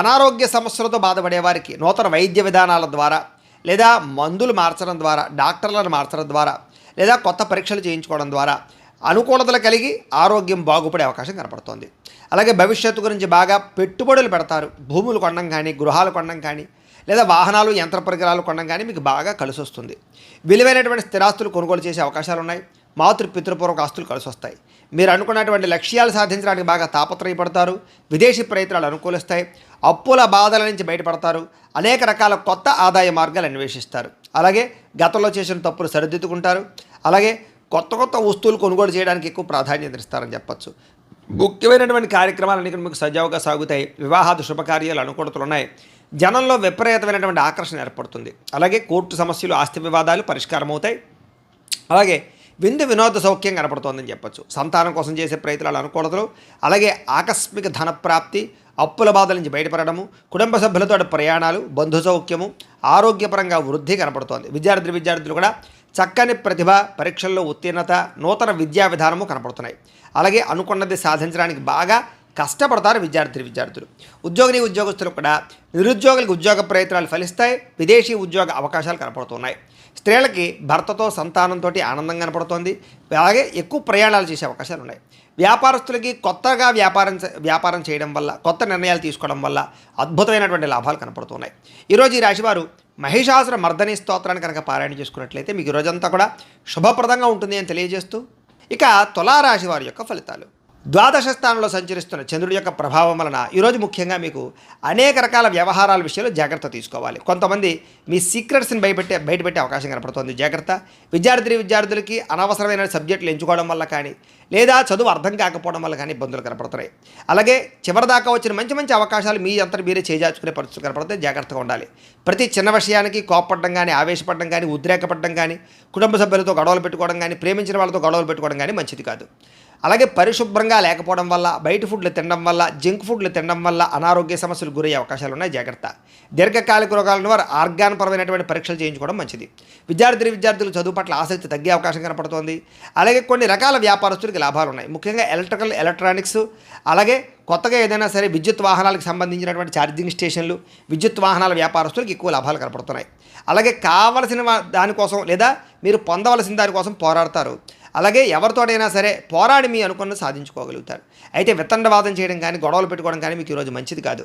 అనారోగ్య సమస్యలతో బాధపడే వారికి నూతన వైద్య విధానాల ద్వారా, లేదా మందులు మార్చడం ద్వారా, డాక్టర్లను మార్చడం ద్వారా, లేదా కొత్త పరీక్షలు చేయించుకోవడం ద్వారా అనుకూలతలు కలిగి ఆరోగ్యం బాగుపడే అవకాశం కనపడుతోంది. అలాగే భవిష్యత్తు గురించి బాగా పెట్టుబడులు పెడతారు. భూములు కొనడం కానీ, గృహాలు కొనడం కానీ, లేదా వాహనాలు యంత్ర పరికరాలు కొనడం కానీ మీకు బాగా కలిసి వస్తుంది. విలువైనటువంటి స్థిరాస్తులు కొనుగోలు చేసే అవకాశాలు ఉన్నాయి. పితృపూర్వక ఆస్తులు కలిసి వస్తాయి. మీరు అనుకున్నటువంటి లక్ష్యాలు సాధించడానికి బాగా తాపత్రయపడతారు. విదేశీ ప్రయత్నాలు అనుకూలిస్తాయి. అప్పుల బాధల నుంచి బయటపడతారు. అనేక రకాల కొత్త ఆదాయ మార్గాలు అన్వేషిస్తారు. అలాగే గతంలో చేసిన తప్పులు సరిదిద్దుకుంటారు. అలాగే కొత్త వస్తువులు కొనుగోలు చేయడానికి ఎక్కువ ప్రాధాన్యత ఇస్తారని చెప్పచ్చు. ముఖ్యమైనటువంటి కార్యక్రమాలన్నీ మీకు సజావుగా సాగుతాయి. వివాహాది శుభకార్యాలు అనుకూలతలు ఉన్నాయి. జనంలో విపరీతమైనటువంటి ఆకర్షణ ఏర్పడుతుంది. అలాగే కోర్టు సమస్యలు, ఆస్తి వివాదాలు పరిష్కారం అవుతాయి. అలాగే వినోద సౌఖ్యం కనపడుతోందని చెప్పచ్చు. సంతానం కోసం చేసే ప్రయత్నాలు అనుకూలతలు, అలాగే ఆకస్మిక ధన ప్రాప్తి, అప్పుల బాధల నుంచి బయటపడము, కుటుంబ సభ్యులతో ప్రయాణాలు, బంధు సౌఖ్యము, ఆరోగ్యపరంగా వృద్ధి కనపడుతోంది. విద్యార్థులు కూడా చక్కని ప్రతిభ, పరీక్షల్లో ఉత్తీర్ణత, నూతన విద్యా విధానము కనపడుతున్నాయి. అలాగే అనుకున్నది సాధించడానికి బాగా కష్టపడతారు విద్యార్థులు. ఉద్యోగస్తులు కూడా నిరుద్యోగులకు ఉద్యోగ ప్రయత్నాలు ఫలిస్తాయి. విదేశీ ఉద్యోగ అవకాశాలు కనపడుతున్నాయి. స్త్రీలకి భర్తతో, సంతానంతో ఆనందం కనపడుతోంది. అలాగే ఎక్కువ ప్రయాణాలు చేసే అవకాశాలు ఉన్నాయి. వ్యాపారస్తులకి కొత్తగా వ్యాపారం చేయడం వల్ల, కొత్త నిర్ణయాలు తీసుకోవడం వల్ల అద్భుతమైనటువంటి లాభాలు కనపడుతున్నాయి. ఈరోజు ఈ రాశివారు మహిషాసుర మర్దని స్తోత్రాన్ని కనుక పారాయణ చేసుకున్నట్లయితే మీకు ఈరోజంతా కూడా శుభప్రదంగా ఉంటుంది అని తెలియజేస్తూ, ఇక తులారాశి వారి యొక్క ఫలితాలు. ద్వాదశ స్థానంలో సంచరిస్తున్న చంద్రుడి యొక్క ప్రభావం వలన ఈరోజు ముఖ్యంగా మీకు అనేక రకాల వ్యవహారాల విషయంలో జాగ్రత్త తీసుకోవాలి. కొంతమంది మీ సీక్రెట్స్ని బయటపెట్టే అవకాశం కనపడుతుంది. జాగ్రత్త. విద్యార్థులకి అనవసరమైన సబ్జెక్టులు ఎంచుకోవడం వల్ల కానీ, లేదా చదువు అర్థం కాకపోవడం వల్ల కానీ ఇబ్బందులు కనపడుతున్నాయి. అలాగే చివరిదాకా వచ్చిన మంచి అవకాశాలు మీ అంతా మీరే చేజార్చుకునే పరిస్థితులు కనపడితే జాగ్రత్తగా ఉండాలి. ప్రతి చిన్న విషయానికి కోపపడడం కానీ, ఆవేశపడడం కానీ, ఉద్రేకపడడం కానీ, కుటుంబ సభ్యులతో గొడవలు పెట్టుకోవడం కానీ, ప్రేమించిన వాళ్ళతో గొడవలు పెట్టుకోవడం కానీ మంచిది కాదు. అలాగే పరిశుభ్రంగా లేకపోవడం వల్ల, బయట ఫుడ్లు తినడం వల్ల, జంక్ ఫుడ్లు తినడం వల్ల అనారోగ్య సమస్యలు గురయ్యే అవకాశాలు ఉన్నాయి. జాగ్రత్త. దీర్ఘకాలిక రోగాలను వారు ఆర్గాన్పరమైనటువంటి పరీక్షలు చేయించుకోవడం మంచిది. విద్యార్థులు చదువు పట్ల ఆసక్తి తగ్గే అవకాశం కనపడుతోంది. అలాగే కొన్ని రకాల వ్యాపారస్తులకి లాభాలు ఉన్నాయి. ముఖ్యంగా ఎలక్ట్రానిక్స్, అలాగే కొత్తగా ఏదైనా సరే విద్యుత్ వాహనాలకు సంబంధించినటువంటి ఛార్జింగ్ స్టేషన్లు, విద్యుత్ వాహనాల వ్యాపారస్తులకు ఎక్కువ లాభాలు కనపడుతున్నాయి. అలాగే కావలసిన దానికోసం, లేదా మీరు పొందవలసిన దానికోసం పోరాడతారు. అలాగే ఎవరితోటైనా సరే పోరాడి మీ అనుకున్నది సాధించుకోగలుగుతారు. అయితే వితండవాదం చేయడం కానీ, గొడవలు పెట్టుకోవడం కానీ మీకు ఈరోజు మంచిది కాదు.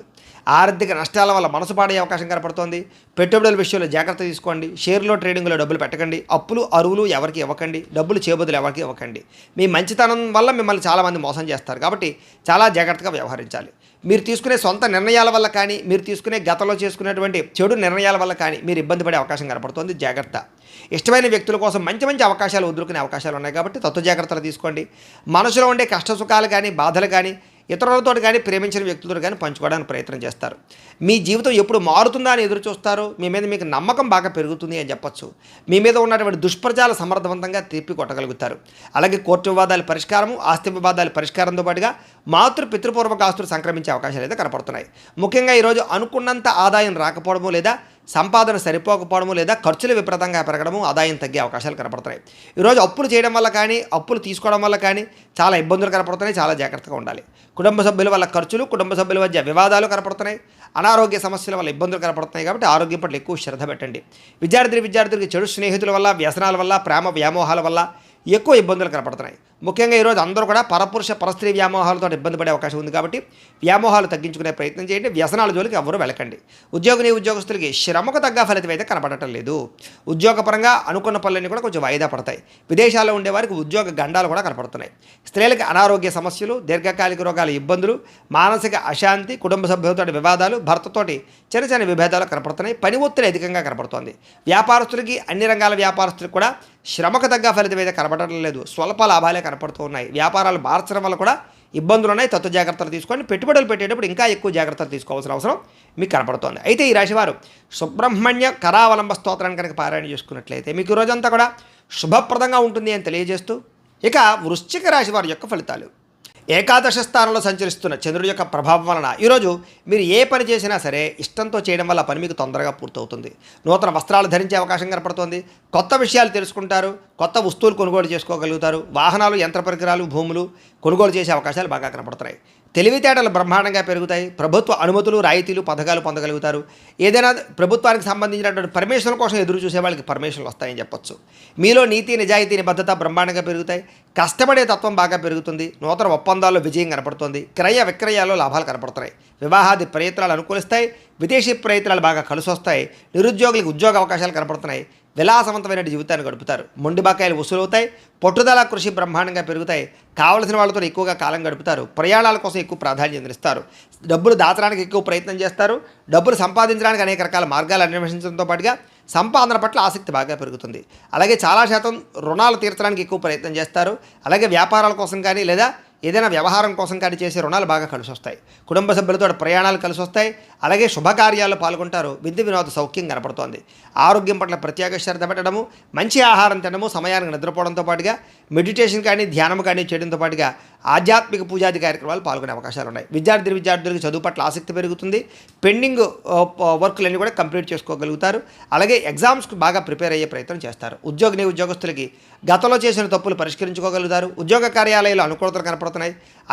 ఆర్థిక నష్టాల వల్ల మనసు పాడే అవకాశం కనపడుతోంది. పెట్టుబడుల విషయంలో జాగ్రత్త తీసుకోండి. షేర్లో, ట్రేడింగ్లో డబ్బులు పెట్టకండి. అప్పులు, అరువులు ఎవరికి ఇవ్వకండి. డబ్బులు చేబదులు ఎవరికి ఇవ్వకండి. మీ మంచితనం వల్ల మిమ్మల్ని చాలామంది మోసం చేస్తారు. కాబట్టి చాలా జాగ్రత్తగా వ్యవహరించాలి. మీరు తీసుకునే సొంత నిర్ణయాల వల్ల కానీ, మీరు తీసుకునే గతంలో చేసుకునేటువంటి చెడు నిర్ణయాల వల్ల కానీ మీరు ఇబ్బంది పడే అవకాశం కనపడుతోంది. జాగ్రత్త. ఇష్టమైన వ్యక్తుల కోసం మంచి అవకాశాలు వదులుకునే అవకాశాలు ఉన్నాయి. కాబట్టి జాగ్రత్తలు తీసుకోండి. మనసులో ఉండే కష్ట సుఖాలు కానీ, బాధలు కానీ ఇతరులతో కానీ, ప్రేమించిన వ్యక్తులతో కానీ పంచుకోవడానికి ప్రయత్నం చేస్తారు. మీ జీవితం ఎప్పుడు మారుతుందా అని ఎదురు చూస్తారు. మీ మీద మీకు నమ్మకం బాగా పెరుగుతుంది అని చెప్పొచ్చు. మీ మీద ఉన్నటువంటి దుష్ప్రచారాలు సమర్థవంతంగా తిప్పి కొట్టగలుగుతారు. అలాగే కోర్టు వివాదాల పరిష్కారము, ఆస్తి వివాదాల పరిష్కారంతో పాటుగా పితృపూర్వక ఆస్తులు సంక్రమించే అవకాశాలు అయితే కనపడుతున్నాయి. ముఖ్యంగా ఈరోజు అనుకున్నంత ఆదాయం రాకపోవడము, లేదా సంపాదన సరిపోకపోవడము, లేదా ఖర్చులు విపరీతంగా పెరగడము, ఆదాయం తగ్గే అవకాశాలు కనపడుతున్నాయి. ఈరోజు అప్పులు చేయడం వల్ల కానీ, అప్పులు తీసుకోవడం వల్ల కానీ చాలా ఇబ్బందులు కనపడుతున్నాయి. చాలా జాగ్రత్తగా ఉండాలి. కుటుంబ సభ్యుల వల్ల ఖర్చులు, కుటుంబ సభ్యుల మధ్య వివాదాలు కనపడుతున్నాయి. అనారోగ్య సమస్యల వల్ల ఇబ్బందులు కనపడుతున్నాయి. కాబట్టి ఆరోగ్యం పట్ల ఎక్కువ శ్రద్ధ పెట్టండి. విద్యార్థులకి చెడు స్నేహితుల వల్ల, వ్యసనాల వల్ల, ప్రేమ వ్యామోహాల వల్ల ఎక్కువ ఇబ్బందులు కనపడుతున్నాయి. ముఖ్యంగా ఈరోజు అందరూ కూడా పరస్త్రీ వ్యామోహాలతో ఇబ్బంది పడే అవకాశం ఉంది. కాబట్టి వ్యామోహాలు తగ్గించుకునే ప్రయత్నం చేయండి. వ్యసనాల జోలికి ఎవరు వెళ్ళకండి. ఉద్యోగస్తులకి శ్రమకు తగ్గ ఫలితం అయితే కనపడటం లేదు. ఉద్యోగపరంగా అనుకున్న పనులన్నీ కూడా కొంచెం వాయిదా పడతాయి. విదేశాల్లో ఉండేవారికి ఉద్యోగ గండాలు కూడా కనపడుతున్నాయి. స్త్రీలకు అనారోగ్య సమస్యలు, దీర్ఘకాలిక రోగాల ఇబ్బందులు, మానసిక అశాంతి, కుటుంబ సభ్యులతో వివాదాలు, భర్తతోటి చిన్న విభేదాలు కనపడుతున్నాయి. పని ఒత్తిడి అధికంగా కనపడుతోంది. వ్యాపారస్తులకి, అన్ని రంగాల వ్యాపారస్తులకు కూడా శ్రమకు తగ్గ ఫలితం అయితే కనపడటం లేదు. స్వల్ప లాభాలే కనపడుతూ ఉన్నాయి. వ్యాపారాలు మార్చడం వల్ల కూడా ఇబ్బందులు ఉన్నాయి. జాగ్రత్తలు తీసుకోండి. పెట్టుబడులు పెట్టేటప్పుడు ఇంకా ఎక్కువ జాగ్రత్తలు తీసుకోవాల్సిన అవసరం మీకు కనపడుతోంది. అయితే ఈ రాశివారు సుబ్రహ్మణ్య కరావలంబ స్తోత్రాన్ని కనుక పారాయణ చేసుకున్నట్లయితే మీకు రోజంతా కూడా శుభప్రదంగా ఉంటుంది అని తెలియజేస్తూ, ఇక వృశ్చిక రాశి వారి యొక్క ఫలితాలు. ఏకాదశ స్థానంలో సంచరిస్తున్న చంద్రుడి యొక్క ప్రభావం వలన ఈరోజు మీరు ఏ పని చేసినా సరే ఇష్టంతో చేయడం వల్ల పని మీకు తొందరగా పూర్తవుతుంది. నూతన వస్త్రాలు ధరించే అవకాశం కనపడుతోంది. కొత్త విషయాలు తెలుసుకుంటారు. కొత్త వస్తువులు కొనుగోలు చేసుకోగలుగుతారు. వాహనాలు, యంత్ర పరికరాలు, భూములు కొనుగోలు చేసే అవకాశాలు బాగా కనపడుతున్నాయి. తెలివితేటలు బ్రహ్మాండంగా పెరుగుతాయి. ప్రభుత్వ అనుమతులు, రాయితీలు, పథకాలు పొందగలుగుతారు. ఏదైనా ప్రభుత్వానికి సంబంధించినటువంటి పర్మిషన్ కోసం ఎదురు చూసే వాళ్ళకి పర్మిషన్లు వస్తాయని చెప్పొచ్చు. మీలో నీతి, నిజాయితీ, నిబద్ధత బ్రహ్మాండంగా పెరుగుతాయి. కష్టపడే తత్వం బాగా పెరుగుతుంది. నూతన ఒప్పందాల్లో విజయం కనపడుతుంది. క్రయ విక్రయాల్లో లాభాలు కనపడుతున్నాయి. వివాహాది ప్రయత్నాలు అనుకూలిస్తాయి. విదేశీ ప్రయత్నాలు బాగా కలిసి వస్తాయి. నిరుద్యోగులకు ఉద్యోగ అవకాశాలు కనపడుతున్నాయి. విలాసవంతమైన జీవితాన్ని గడుపుతారు. మొండి బకాయిలు వసూలవుతాయి. పట్టుదల, కృషి బ్రహ్మాండంగా పెరుగుతాయి. కావలసిన వాళ్ళతో ఎక్కువగా కాలం గడుపుతారు. ప్రయాణాల కోసం ఎక్కువ ప్రాధాన్యత ఇస్తారు. డబ్బులు దాచడానికి ఎక్కువ ప్రయత్నం చేస్తారు. డబ్బులు సంపాదించడానికి అనేక రకాల మార్గాలు అన్వేషించడంతో పాటుగా సంపాదన పట్ల ఆసక్తి బాగా పెరుగుతుంది. అలాగే చాలా శాతం రుణాలు తీర్చడానికి ఎక్కువ ప్రయత్నం చేస్తారు. అలాగే వ్యాపారాల కోసం కానీ లేదా ఏదైనా వ్యవహారం కోసం కానీ చేసే రుణాలు బాగా కలిసి వస్తాయి. కుటుంబ సభ్యులతో ప్రయాణాలు కలిసి వస్తాయి. అలాగే శుభకార్యాల్లో పాల్గొంటారు. విద్య వినోద సౌఖ్యం కనపడుతోంది. ఆరోగ్యం పట్ల ప్రత్యేక శ్రద్ధ పెట్టడము, మంచి ఆహారం తినడము, సమయానికి నిద్రపోవడంతో పాటుగా మెడిటేషన్ కానీ ధ్యానం కానీ చేయడంతో పాటుగా ఆధ్యాత్మిక పూజాది కార్యక్రమాలు పాల్గొనే అవకాశాలు ఉన్నాయి. విద్యార్థులకు చదువు పట్ల ఆసక్తి పెరుగుతుంది. పెండింగ్ వర్క్లన్నీ కూడా కంప్లీట్ చేసుకోగలుగుతారు. అలాగే ఎగ్జామ్స్కి బాగా ప్రిపేర్ అయ్యే ప్రయత్నం చేస్తారు. ఉద్యోగస్తులకి గతంలో చేసిన తప్పులు పరిష్కరించుకోగలుగుతారు. ఉద్యోగ కార్యాలయాలు అనుకూలతలు కనపడుతున్నాయి.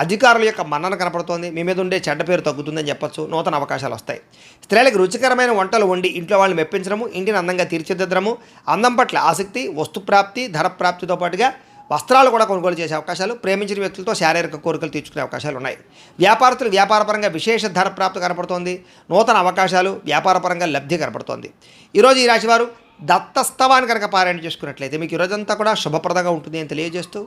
అధికారుల యొక్క మన్నన కనపడుతోంది. మీ మీద ఉండే చెడ్డ పేరు తగ్గుతుందని చెప్పొచ్చు. నూతన అవకాశాలు వస్తాయి. స్త్రీలకు రుచికరమైన వంటలు వండి ఇంట్లో వాళ్ళని మెప్పించడము, ఇంటిని అందంగా తీర్చిదిద్దడము, అందం పట్ల ఆసక్తి, వస్తుప్రాప్తి, ధన ప్రాప్తితో పాటుగా వస్త్రాలు కూడా కొనుగోలు చేసే అవకాశాలు, ప్రేమించిన వ్యక్తులతో శారీరక కోరికలు తీర్చుకునే అవకాశాలు ఉన్నాయి. వ్యాపారస్తులు వ్యాపారపరంగా విశేష ధన ప్రాప్తి కనపడుతోంది. నూతన అవకాశాలు, వ్యాపారపరంగా లబ్ధి కనపడుతోంది. ఈరోజు ఈ రాశివారు దత్తస్తవాన్ని కనుక పారాయణ చేసుకున్నట్లయితే మీకు ఈరోజంతా కూడా శుభప్రదంగా ఉంటుంది అని తెలియజేస్తూ,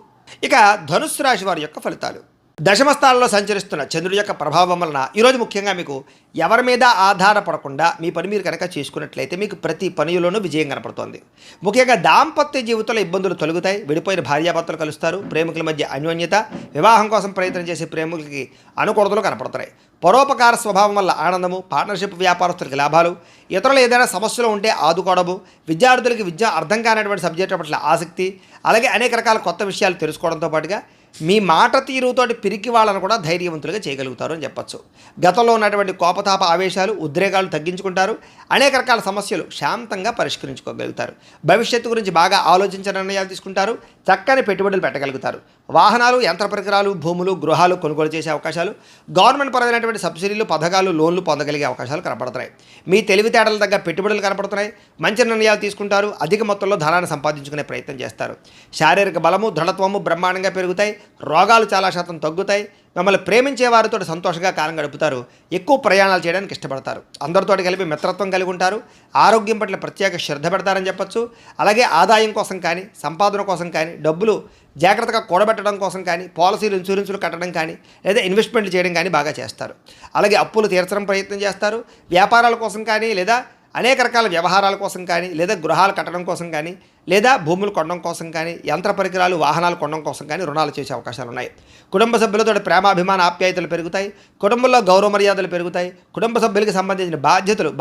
ఇక ధనుస్సు రాశి వారి యొక్క ఫలితాలు. దశమ స్థానంలో సంచరిస్తున్న చంద్రుడి యొక్క ప్రభావం వలన ఈరోజు ముఖ్యంగా మీకు ఎవరి మీద ఆధారపడకుండా మీ పని మీరు కనుక చేసుకున్నట్లయితే మీకు ప్రతి పనిలోనూ విజయం కనపడుతోంది. ముఖ్యంగా దాంపత్య జీవితంలో ఇబ్బందులు తొలగుతాయి. విడిపోయిన భార్యాభర్తలు కలుస్తారు. ప్రేమికుల మధ్య అన్యోన్యత, వివాహం కోసం ప్రయత్నం చేసే ప్రేమికులకి అనుకూలతలు కనపడుతున్నాయి. పరోపకార స్వభావం వల్ల ఆనందము, పార్ట్నర్షిప్ వ్యాపారస్తులకి లాభాలు, ఇతరులు ఏదైనా సమస్యలు ఉంటే ఆదుకోవడము, విద్యార్థులకి విద్య అర్థం కానటువంటి సబ్జెక్టు పట్ల ఆసక్తి, అలాగే అనేక రకాల కొత్త విషయాలు తెలుసుకోవడంతో పాటుగా మీ మాట తీరుతోటి పిరికి వాళ్ళను కూడా ధైర్యవంతులుగా చేయగలుగుతారు అని చెప్పచ్చు. గతంలో ఉన్నటువంటి కోపతాప ఆవేశాలు, ఉద్రేకాలు తగ్గించుకుంటారు. అనేక రకాల సమస్యలు శాంతంగా పరిష్కరించుకోగలుగుతారు. భవిష్యత్తు గురించి బాగా ఆలోచించిన నిర్ణయాలు తీసుకుంటారు. చక్కని పెట్టుబడులు పెట్టగలుగుతారు. వాహనాలు, యంత్ర పరికరాలు, భూములు, గృహాలు కొనుగోలు చేసే అవకాశాలు, గవర్నమెంట్ పరమైనటువంటి సబ్సిడీలు, పథకాలు, లోన్లు పొందగలిగే అవకాశాలు కనపడుతున్నాయి. మీ తెలివితేటల తగ్గ పెట్టుబడులు కనపడుతున్నాయి. మంచి నిర్ణయాలు తీసుకుంటారు. అధిక మొత్తంలో ధనాన్ని సంపాదించుకునే ప్రయత్నం చేస్తారు. శారీరక బలము, దృఢత్వము బ్రహ్మాండంగా పెరుగుతాయి. రోగాలు చాలా శాతం తగ్గుతాయి. మిమ్మల్ని ప్రేమించే వారితో సంతోషంగా కాలం గడుపుతారు. ఎక్కువ ప్రయాణాలు చేయడానికి ఇష్టపడతారు. అందరితో కలిపి మిత్రత్వం కలిగి ఉంటారు. ఆరోగ్యం పట్ల ప్రత్యేక శ్రద్ధ పెడతారని చెప్పచ్చు. అలాగే ఆదాయం కోసం కానీ, సంపాదన కోసం కానీ, డబ్బులు జాగ్రత్తగా కూడబెట్టడం కోసం కానీ, పాలసీలు, ఇన్సూరెన్సులు కట్టడం కానీ, లేదా ఇన్వెస్ట్మెంట్లు చేయడం కానీ బాగా చేస్తారు. అలాగే అప్పులు తీర్చడం ప్రయత్నం చేస్తారు. వ్యాపారాల కోసం కానీ, లేదా అనేక రకాల వ్యవహారాల కోసం కానీ, లేదా గృహాలు కట్టడం కోసం కానీ, లేదా భూములు కొనడం కోసం కానీ, యంత్ర పరికరాలు, వాహనాలు కొనడం కోసం కానీ రుణాలు చేసే అవకాశాలు ఉన్నాయి. కుటుంబ సభ్యులతో ప్రేమాభిమాన ఆప్యాయతలు పెరుగుతాయి. కుటుంబంలో గౌరవ మర్యాదలు పెరుగుతాయి. కుటుంబ సభ్యులకు సంబంధించిన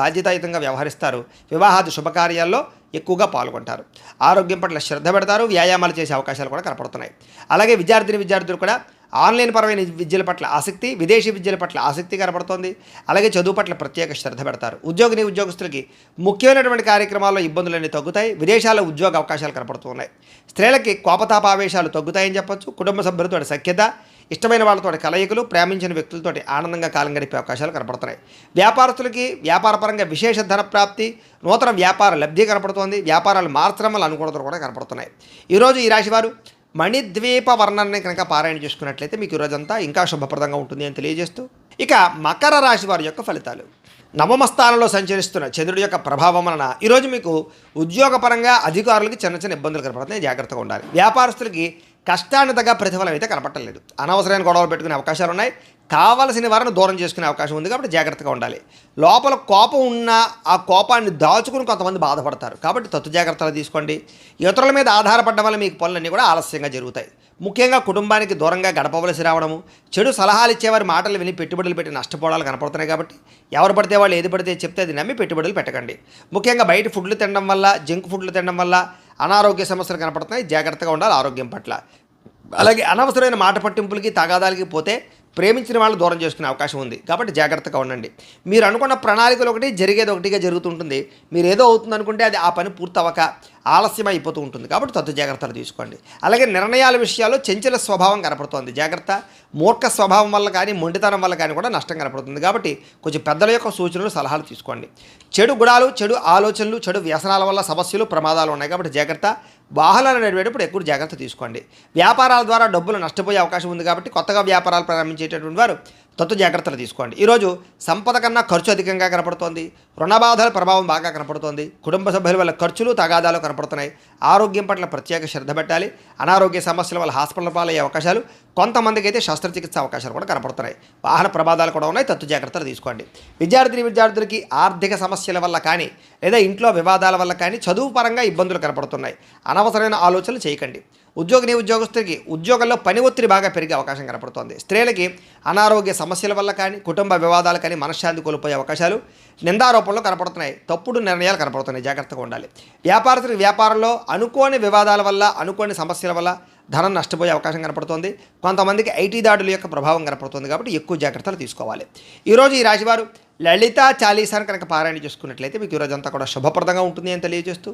బాధ్యతాయుతంగా వ్యవహరిస్తారు. వివాహాది శుభకార్యాల్లో ఎక్కువగా పాల్గొంటారు. ఆరోగ్యం పట్ల శ్రద్ధ పెడతారు. వ్యాయామాలు చేసే అవకాశాలు కూడా కనపడుతున్నాయి. అలాగే విద్యార్థులు కూడా ఆన్లైన్ పరమైన విద్యల పట్ల ఆసక్తి, విదేశీ విద్యల పట్ల ఆసక్తి కనపడుతోంది. అలాగే చదువు పట్ల ప్రత్యేక శ్రద్ధ పెడతారు. ఉద్యోగస్తులకి ముఖ్యమైనటువంటి కార్యక్రమాల్లో ఇబ్బందులన్నీ తగ్గుతాయి. విదేశాల్లో ఉద్యోగ అవకాశాలు కనపడుతున్నాయి. స్త్రీలకి కోపతాపావేశాలు తగ్గుతాయని చెప్పొచ్చు. కుటుంబ సభ్యులతో సఖ్యత, ఇష్టమైన వాళ్ళతో కలయికలు, ప్రేమించిన వ్యక్తులతో ఆనందంగా కాలం గడిపే అవకాశాలు కనపడుతున్నాయి. వ్యాపారస్తులకి వ్యాపారపరంగా విశేష ధన ప్రాప్తి, నూతన వ్యాపార లబ్ధి కనపడుతోంది. వ్యాపారాలు మార్చడం వల్ల అనుకూలతలు కూడా కనపడుతున్నాయి. ఈరోజు ఈ రాశివారు మణిద్వీప వర్ణాన్ని కనుక పారాయణ చేసుకున్నట్లయితే మీకు ఈరోజంతా ఇంకా శుభప్రదంగా ఉంటుంది అని తెలియజేస్తూ, ఇక మకర రాశి వారి యొక్క ఫలితాలు. నవమ స్థానంలో సంచరిస్తున్న చంద్రుడి యొక్క ప్రభావం వలన ఈరోజు మీకు ఉద్యోగపరంగా అధికారులకి చిన్న ఇబ్బందులు కనపడుతున్నాయి. జాగ్రత్తగా ఉండాలి. వ్యాపారస్తులకి కష్టాన్ని తగ్గ ప్రతిఫలం అయితే కనపట్టలేదు. అనవసరమైన గొడవలు పెట్టుకునే అవకాశాలు ఉన్నాయి. కావలసిన వారిని దూరం చేసుకునే అవకాశం ఉంది. కాబట్టి జాగ్రత్తగా ఉండాలి. లోపల కోపం ఉన్నా ఆ కోపాన్ని దాచుకుని కొంతమంది బాధపడతారు. కాబట్టి తత్తు జాగ్రత్తలు తీసుకోండి. ఇతరుల మీద ఆధారపడడం వల్ల మీకు పనులన్నీ కూడా ఆలస్యంగా జరుగుతాయి. ముఖ్యంగా కుటుంబానికి దూరంగా గడపవలసి రావడము, చెడు సలహాలు ఇచ్చేవారి మాటలు విని పెట్టుబడులు పెట్టి నష్టపోవడాలు కనపడుతున్నాయి. కాబట్టి ఎవరు పడితే వాళ్ళు ఏది పడితే చెప్తే అది నమ్మి పెట్టుబడులు పెట్టకండి. ముఖ్యంగా బయట ఫుడ్లు తినడం వల్ల, జంక్ ఫుడ్లు తినడం వల్ల అనారోగ్య సమస్యలు కనపడుతున్నాయి. జాగ్రత్తగా ఉండాలి ఆరోగ్యం పట్ల. అలాగే అనవసరమైన మాట పట్టింపులకి తగాదాలకి పోతే ప్రేమించిన వాళ్ళు దూరం చేసుకునే అవకాశం ఉంది. కాబట్టి జాగ్రత్తగా ఉండండి. మీరు అనుకున్న ప్రణాళికలు ఒకటి, జరిగేది ఒకటిగా జరుగుతుంటుంది. మీరు ఏదో అవుతుంది అనుకుంటే అది ఆ పని పూర్తవక ఆలస్యం అయిపోతూ ఉంటుంది. కాబట్టి తత్తు జాగ్రత్తలు తీసుకోండి. అలాగే నిర్ణయాల విషయాల్లో చంచల స్వభావం కనపడుతోంది. జాగ్రత్త. మూర్ఖ స్వభావం వల్ల కానీ మొండితనం వల్ల కానీ కూడా నష్టం కనపడుతుంది. కాబట్టి కొంచెం పెద్దల యొక్క సూచనలు, సలహాలు తీసుకోండి. చెడు గుణాలు, చెడు ఆలోచనలు, చెడు వ్యసనాల వల్ల సమస్యలు, ప్రమాదాలు ఉన్నాయి. కాబట్టి జాగ్రత్త. వాహనాలు నడిపేటప్పుడు ఎక్కువ జాగ్రత్త తీసుకోండి. వ్యాపారాల ద్వారా డబ్బులు నష్టపోయే అవకాశం ఉంది. కాబట్టి కొత్తగా వ్యాపారాలు ప్రారంభించేటటువంటి వారు తత్తు జాగ్రత్తలు తీసుకోండి. ఈరోజు సంపద కన్నా ఖర్చు అధికంగా కనపడుతోంది. రుణబాధల ప్రభావం బాగా కనపడుతోంది. కుటుంబ సభ్యుల వల్ల ఖర్చులు, తగాదాలు కనపడుతున్నాయి. ఆరోగ్యం పట్ల ప్రత్యేక శ్రద్ధ పెట్టాలి. అనారోగ్య సమస్యల వల్ల హాస్పిటల్ పాలయ్యే అవకాశాలు, కొంతమందికి అయితే శస్త్రచికిత్స అవకాశాలు కూడా కనపడుతున్నాయి. వాహన ప్రమాదాలు కూడా ఉన్నాయి. తత్తు జాగ్రత్తలు తీసుకోండి. విద్యార్థులకి ఆర్థిక సమస్యల వల్ల కానీ లేదా ఇంట్లో వివాదాల వల్ల కానీ చదువు పరంగా ఇబ్బందులు కనపడుతున్నాయి. అనవసరమైన ఆలోచనలు చేయకండి. ఉద్యోగస్తులకి ఉద్యోగంలో పని ఒత్తిడి బాగా పెరిగే అవకాశం కనపడుతోంది. స్త్రీలకి అనారోగ్య సమస్యల వల్ల కానీ కుటుంబ వివాదాలు కానీ మనశ్శాంతి కోల్పోయే అవకాశాలు, నిందారోపణలు కనపడుతున్నాయి. తప్పుడు నిర్ణయాలు కనపడుతున్నాయి. జాగ్రత్తగా ఉండాలి. వ్యాపారస్తులకి వ్యాపారంలో అనుకోని వివాదాల వల్ల, అనుకోని సమస్యల వల్ల ధనం నష్టపోయే అవకాశం కనపడుతోంది. కొంతమందికి ఐటీ దాడుల యొక్క ప్రభావం కనపడుతుంది. కాబట్టి ఎక్కువ జాగ్రత్తలు తీసుకోవాలి. ఈరోజు ఈ రాశివారు లలితా చాలీసాను కనుక పారాయణ చేసుకున్నట్లయితే మీకు ఈరోజంతా కూడా శుభప్రదంగా ఉంటుంది అని తెలియజేస్తూ,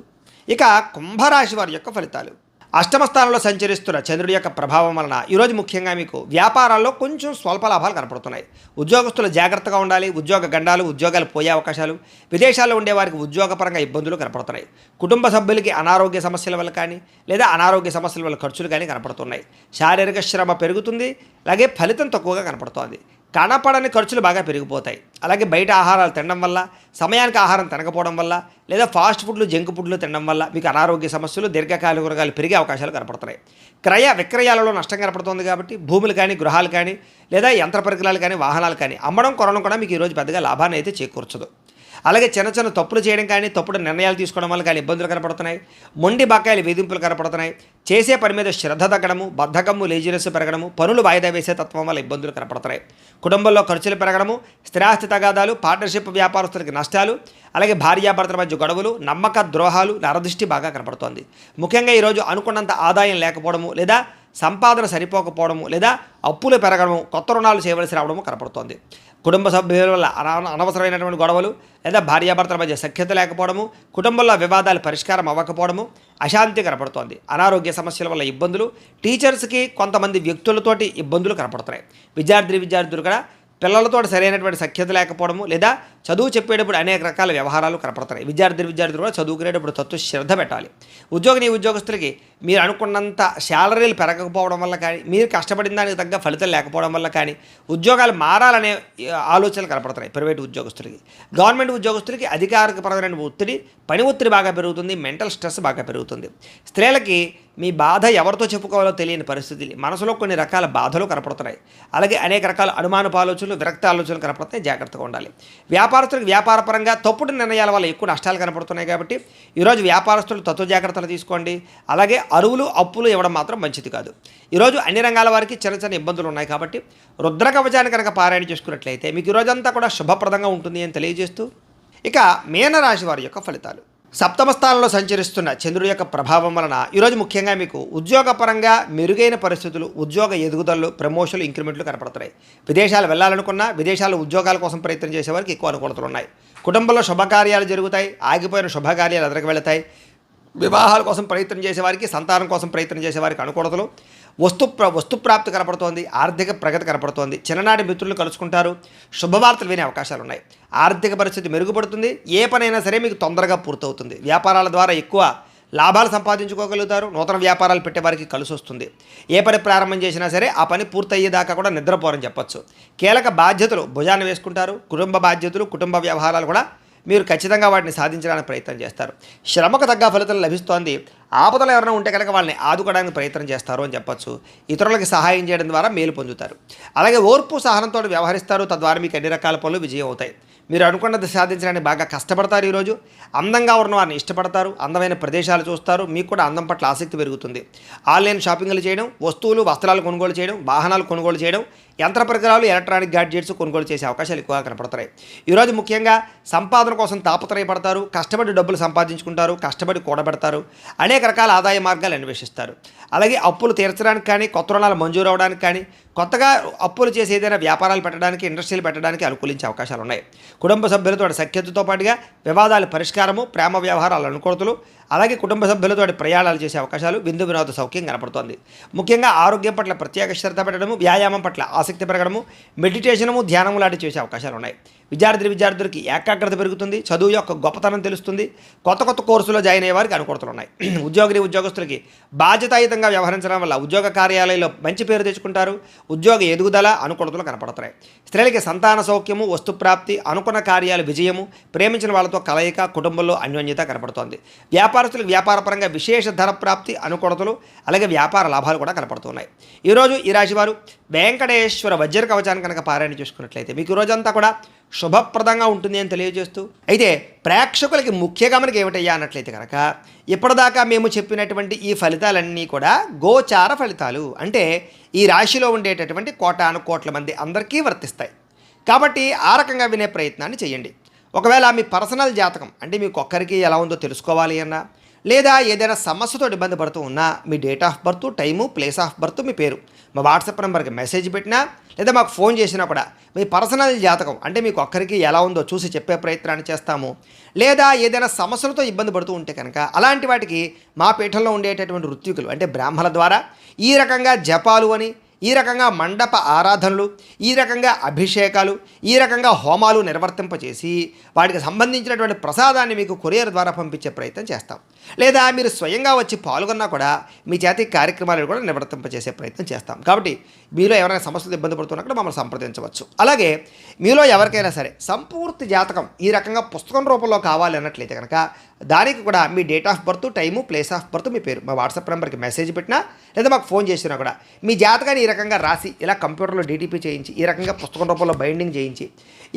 ఇక కుంభరాశి వారి యొక్క ఫలితాలు. అష్టమ స్థానంలో సంచరిస్తున్న చంద్రుడి యొక్క ప్రభావం వలన ఈరోజు ముఖ్యంగా మీకు వ్యాపారాల్లో కొంచెం స్వల్ప లాభాలు కనపడుతున్నాయి. ఉద్యోగస్తులు జాగ్రత్తగా ఉండాలి. ఉద్యోగ గండాలు, ఉద్యోగాలు పోయే అవకాశాలు, విదేశాల్లో ఉండేవారికి ఉద్యోగపరంగా ఇబ్బందులు కనపడుతున్నాయి. కుటుంబ సభ్యులకి అనారోగ్య సమస్యల వల్ల కానీ లేదా అనారోగ్య సమస్యల వల్ల ఖర్చులు కానీ కనపడుతున్నాయి. శారీరక శ్రమ పెరుగుతుంది. అలాగే ఫలితం తక్కువగా కనపడుతోంది. కనపడని ఖర్చులు బాగా పెరిగిపోతాయి. అలాగే బయట ఆహారాలు తినడం వల్ల, సమయానికి ఆహారం తినకపోవడం వల్ల లేదా ఫాస్ట్ ఫుడ్లు, జంక్ ఫుడ్లు తినడం వల్ల మీకు అనారోగ్య సమస్యలు, దీర్ఘకాలిక రోగాలు పెరిగే అవకాశాలు కనపడుతున్నాయి. క్రయ విక్రయాలలో నష్టం కనపడుతుంది. కాబట్టి భూములు కానీ, గృహాలు కానీ లేదా యంత్ర పరికరాలు కానీ, వాహనాలు కానీ అమ్మడం, కొనడం కూడా మీకు ఈరోజు పెద్దగా లాభాన్ని అయితే చేకూర్చదు. అలాగే చిన్న చిన్న తప్పులు చేయడం కానీ, తప్పుడు నిర్ణయాలు తీసుకోవడం వల్ల కానీ ఇబ్బందులు కనపడుతున్నాయి. మొండి బకాయిలు, వేధింపులు కనపడుతున్నాయి. చేసే పని మీద శ్రద్ధ తగ్గడము, బద్ధకము, లేజినెస్ పెరగడము, పనులు వాయిదా వేసే తత్వం వల్ల ఇబ్బందులు కనపడుతున్నాయి. కుటుంబంలో ఖర్చులు పెరగడము, స్థిరాస్తి తగాదాలు, పార్ట్నర్షిప్ వ్యాపారస్తులకి నష్టాలు, అలాగే భార్యాభర్తల మధ్య గొడవలు, నమ్మక ద్రోహాలు, నరదృష్టి బాగా కనపడుతోంది. ముఖ్యంగా ఈరోజు అనుకున్నంత ఆదాయం లేకపోవడము లేదా సంపాదన సరిపోకపోవడము లేదా అప్పులు పెరగడము, కొత్త రుణాలు చేయవలసి రావడము కనపడుతోంది. కుటుంబ సభ్యుల వల్ల అనవసరమైనటువంటి గొడవలు లేదా భార్యాభర్తల మధ్య సఖ్యత లేకపోవడము, కుటుంబంలో వివాదాలు పరిష్కారం అవ్వకపోవడము, అశాంతి కనపడుతోంది. అనారోగ్య సమస్యల వల్ల ఇబ్బందులు, టీచర్స్కి కొంతమంది వ్యక్తులతోటి ఇబ్బందులు కనపడుతున్నాయి. విద్యార్థులు కూడా పిల్లలతో సరైనటువంటి సఖ్యత లేకపోవడము లేదా చదువు చెప్పేటప్పుడు అనేక రకాల వ్యవహారాలు కనపడుతున్నాయి. విద్యార్థులు కూడా చదువుకునేటప్పుడు తత్వ శ్రద్ధ పెట్టాలి. ఉద్యోగస్తులకి మీరు అనుకున్నంత శాలరీలు పెరగకపోవడం వల్ల కానీ, మీరు కష్టపడిన దానికి తగ్గ ఫలితం లేకపోవడం వల్ల కానీ ఉద్యోగాలు మారాలనే ఆలోచనలు కనపడుతున్నాయి. ప్రైవేటు ఉద్యోగస్తులకి, గవర్నమెంట్ ఉద్యోగస్తులకి అధికారికపరమైన ఒత్తిడి, పని ఒత్తిడి బాగా పెరుగుతుంది. మెంటల్ స్ట్రెస్ బాగా పెరుగుతుంది. స్త్రీలకి మీ బాధ ఎవరితో చెప్పుకోవాలో తెలియని పరిస్థితి, మనసులో కొన్ని రకాల బాధలు కనపడుతున్నాయి. అలాగే అనేక రకాల అనుమానపు ఆలోచనలు, విరక్త ఆలోచనలు కనపడుతున్నాయి. జాగ్రత్తగా ఉండాలి. వ్యాపారస్తులకు వ్యాపారపరంగా తప్పుడు నిర్ణయాల వల్ల ఎక్కువ నష్టాలు కనపడుతున్నాయి. కాబట్టి ఈరోజు వ్యాపారస్తులు తత్వ జాగ్రత్తలు తీసుకోండి. అలాగే అరువులు, అప్పులు ఇవ్వడం మాత్రం మంచిది కాదు. ఈరోజు అన్ని రంగాల వారికి చిన్న చిన్న ఇబ్బందులు ఉన్నాయి. కాబట్టి రుద్ర కవచాన్ని కనుక పారాయణ చేసుకున్నట్లయితే మీకు ఈరోజంతా కూడా శుభప్రదంగా ఉంటుంది అని తెలియజేస్తూ, ఇక మీనరాశి వారి యొక్క ఫలితాలు. సప్తమ స్థానంలో సంచరిస్తున్న చంద్రుడి యొక్క ప్రభావం వలన ఈరోజు ముఖ్యంగా మీకు ఉద్యోగపరంగా మెరుగైన పరిస్థితులు, ఉద్యోగ ఎదుగుదలలు, ప్రమోషన్లు, ఇంక్రిమెంట్లు కనపడుతున్నాయి. విదేశాలు వెళ్ళాలనుకున్నా, విదేశాల్లో ఉద్యోగాల కోసం ప్రయత్నం చేసేవారికి ఎక్కువ అనుకూలతలు ఉన్నాయి. కుటుంబంలో శుభకార్యాలు జరుగుతాయి. ఆగిపోయిన శుభకార్యాలు ఎదురుకు వెళతాయి. వివాహాల కోసం ప్రయత్నం చేసేవారికి, సంతానం కోసం ప్రయత్నం చేసేవారికి అనుకూలతలు, వస్తుప్రాప్తి కనపడుతోంది. ఆర్థిక ప్రగతి కనపడుతోంది. చిన్ననాటి మిత్రులు కలుసుకుంటారు. శుభవార్తలు వినే అవకాశాలు ఉన్నాయి. ఆర్థిక పరిస్థితి మెరుగుపడుతుంది. ఏ పనైనా సరే మీకు తొందరగా పూర్తవుతుంది. వ్యాపారాల ద్వారా ఎక్కువ లాభాలు సంపాదించుకోగలుగుతారు. నూతన వ్యాపారాలు పెట్టేవారికి కలిసి వస్తుంది. ఏ పని ప్రారంభం చేసినా సరే ఆ పని పూర్తయ్యేదాకా కూడా నిద్రపోరని చెప్పొచ్చు. కీలక బాధ్యతలు భుజాన్ని వేసుకుంటారు. కుటుంబ బాధ్యతలు, కుటుంబ వ్యవహారాలు కూడా మీరు ఖచ్చితంగా వాటిని సాధించడానికి ప్రయత్నం చేస్తారు. శ్రమకు తగ్గ ఫలితం లభిస్తోంది. ఆపదలు ఎవరైనా ఉంటే కనుక వాళ్ళని ఆదుకోవడానికి ప్రయత్నం చేస్తారు అని చెప్పొచ్చు. ఇతరులకు సహాయం చేయడం ద్వారా మేలు పొందుతారు. అలాగే ఓర్పు, సహనంతో వ్యవహరిస్తారు. తద్వారా మీకు అన్ని రకాల పనులు విజయం అవుతాయి. మీరు అనుకున్నది సాధించడానికి బాగా కష్టపడతారు. ఈరోజు అందంగా ఉన్న వారిని ఇష్టపడతారు. అందమైన ప్రదేశాలు చూస్తారు. మీకు కూడా అందం పట్ల ఆసక్తి పెరుగుతుంది. ఆన్లైన్ షాపింగ్లు చేయడం, వస్తువులు, వస్త్రాలు కొనుగోలు చేయడం, వాహనాలు కొనుగోలు చేయడం, యంత్ర పరికరాలు, ఎలక్ట్రానిక్ గ్యాడ్జెట్స్ కొనుగోలు చేసే అవకాశాలు ఎక్కువగా కనపడతాయి. ఈరోజు ముఖ్యంగా సంపాదన కోసం తాపత్రయపడతారు. కష్టపడి డబ్బులు సంపాదించుకుంటారు. కష్టపడి కూడబెడతారు. అనేక అనేక రకాల ఆదాయ మార్గాలు అన్వేషిస్తారు. అలాగే అప్పులు తీర్చడానికి కానీ, కొత్త రుణాలు మంజూరు అవ్వడానికి కానీ, కొత్తగా అప్పులు చేసి ఏదైనా వ్యాపారాలు పెట్టడానికి, ఇండస్ట్రీలు పెట్టడానికి అనుకూలించే అవకాశాలు ఉన్నాయి. కుటుంబ సభ్యులతో సఖ్యతతో పాటుగా వివాదాల పరిష్కారము, ప్రేమ వ్యవహారాల అనుకూలతలు, అలాగే కుటుంబ సభ్యులతో ప్రయాణాలు చేసే అవకాశాలు, విందు వినోద సౌఖ్యం కనపడుతోంది. ముఖ్యంగా ఆరోగ్యం పట్ల ప్రత్యేక శ్రద్ధ పెట్టడము, వ్యాయామం పట్ల ఆసక్తి పెరగడము, మెడిటేషనము, ధ్యానము లాంటివి చేసే అవకాశాలు ఉన్నాయి. విద్యార్థులకి ఏకాగ్రత పెరుగుతుంది, చదువు యొక్క గొప్పతనం తెలుస్తుంది, కొత్త కోర్సులో జాయిన్ అయ్యే వారికి అనుకూలతలు ఉన్నాయి. ఉద్యోగస్తులకి బాధ్యతాయుతంగా వ్యవహరించడం వల్ల ఉద్యోగ కార్యాలయంలో మంచి పేరు తెచ్చుకుంటారు, ఉద్యోగ ఎదుగుదల అనుకూలతలు కనపడుతున్నాయి. స్త్రీలకి సంతాన సౌఖ్యము, వస్తుప్రాప్తి, అనుకున్న కార్యాలు విజయము, ప్రేమించిన వాళ్ళతో కలయిక, కుటుంబంలో అన్యోన్యత కనపడుతోంది. వ్యాపారస్తులకు వ్యాపారపరంగా విశేష ధర ప్రాప్తి, అనుకూలతలు, అలాగే వ్యాపార లాభాలు కూడా కనపడుతున్నాయి. ఈరోజు ఈ రాశివారు వెంకటేశ్వర వజ్ర కవచాన్ని కనుక పారాయణ చేసుకున్నట్లయితే మీకు రోజంతా కూడా శుభప్రదంగా ఉంటుంది అని తెలియజేస్తూ, అయితే ప్రేక్షకులకి ముఖ్య గమనిక ఏమిటయ్యా అన్నట్లయితే కనుక ఇప్పటిదాకా మేము చెప్పినటువంటి ఈ ఫలితాలన్నీ కూడా గోచార ఫలితాలు, అంటే ఈ రాశిలో ఉండేటటువంటి కోటాను కోట్ల మంది అందరికీ వర్తిస్తాయి. కాబట్టి ఆ రకంగా వినే ప్రయత్నాన్ని చేయండి. ఒకవేళ మీ పర్సనల్ జాతకం అంటే మీకు ఒక్కరికి ఎలా ఉందో తెలుసుకోవాలి అన్నా, లేదా ఏదైనా సమస్యతో ఇబ్బంది పడుతూ ఉన్నా మీ date of birth, time, place of birth, మీ పేరు మా వాట్సాప్ నెంబర్కి మెసేజ్ పెట్టినా లేదా మాకు ఫోన్ చేసినా కూడా మీ పర్సనల్ జాతకం అంటే మీకు ఒక్కరికి ఎలా ఉందో చూసి చెప్పే ప్రయత్నాన్ని చేస్తాము. లేదా ఏదైనా సమస్యలతో ఇబ్బంది పడుతూ ఉంటే కనుక అలాంటి వాటికి మా పీఠంలో ఉండేటటువంటి ఋత్వికులు అంటే బ్రాహ్మణుల ద్వారా ఈ రకంగా జపాలు అని, ఈ రకంగా మండప ఆరాధనలు, ఈ రకంగా అభిషేకాలు, ఈ రకంగా హోమాలు నిర్వర్తింపచేసి వాటికి సంబంధించినటువంటి ప్రసాదాన్ని మీకు కొరియర్ ద్వారా పంపించే ప్రయత్నం చేస్తాం. లేదా మీరు స్వయంగా వచ్చి పాల్గొన్నా కూడా మీ చేతి కార్యక్రమాలను కూడా నిర్వర్తింపచేసే ప్రయత్నం చేస్తాం. కాబట్టి మీలో ఎవరైనా సమస్యలు ఇబ్బంది పడుతున్నప్పుడు మమ్మల్ని సంప్రదించవచ్చు. అలాగే మీలో ఎవరికైనా సరే సంపూర్తి జాతకం ఈ రకంగా పుస్తకం రూపంలో కావాలి అన్నట్లయితే కనుక దానికి కూడా మీ date of birth, time, place of birth, మీ పేరు మా వాట్సాప్ నెంబర్కి మెసేజ్ పెట్టినా లేదా మాకు ఫోన్ చేసినా కూడా మీ జాతకాన్ని ఈ రకంగా రాసి ఇలా కంప్యూటర్లో డీటీపీ చేయించి ఈ రకంగా పుస్తకం రూపంలో బైండింగ్ చేయించి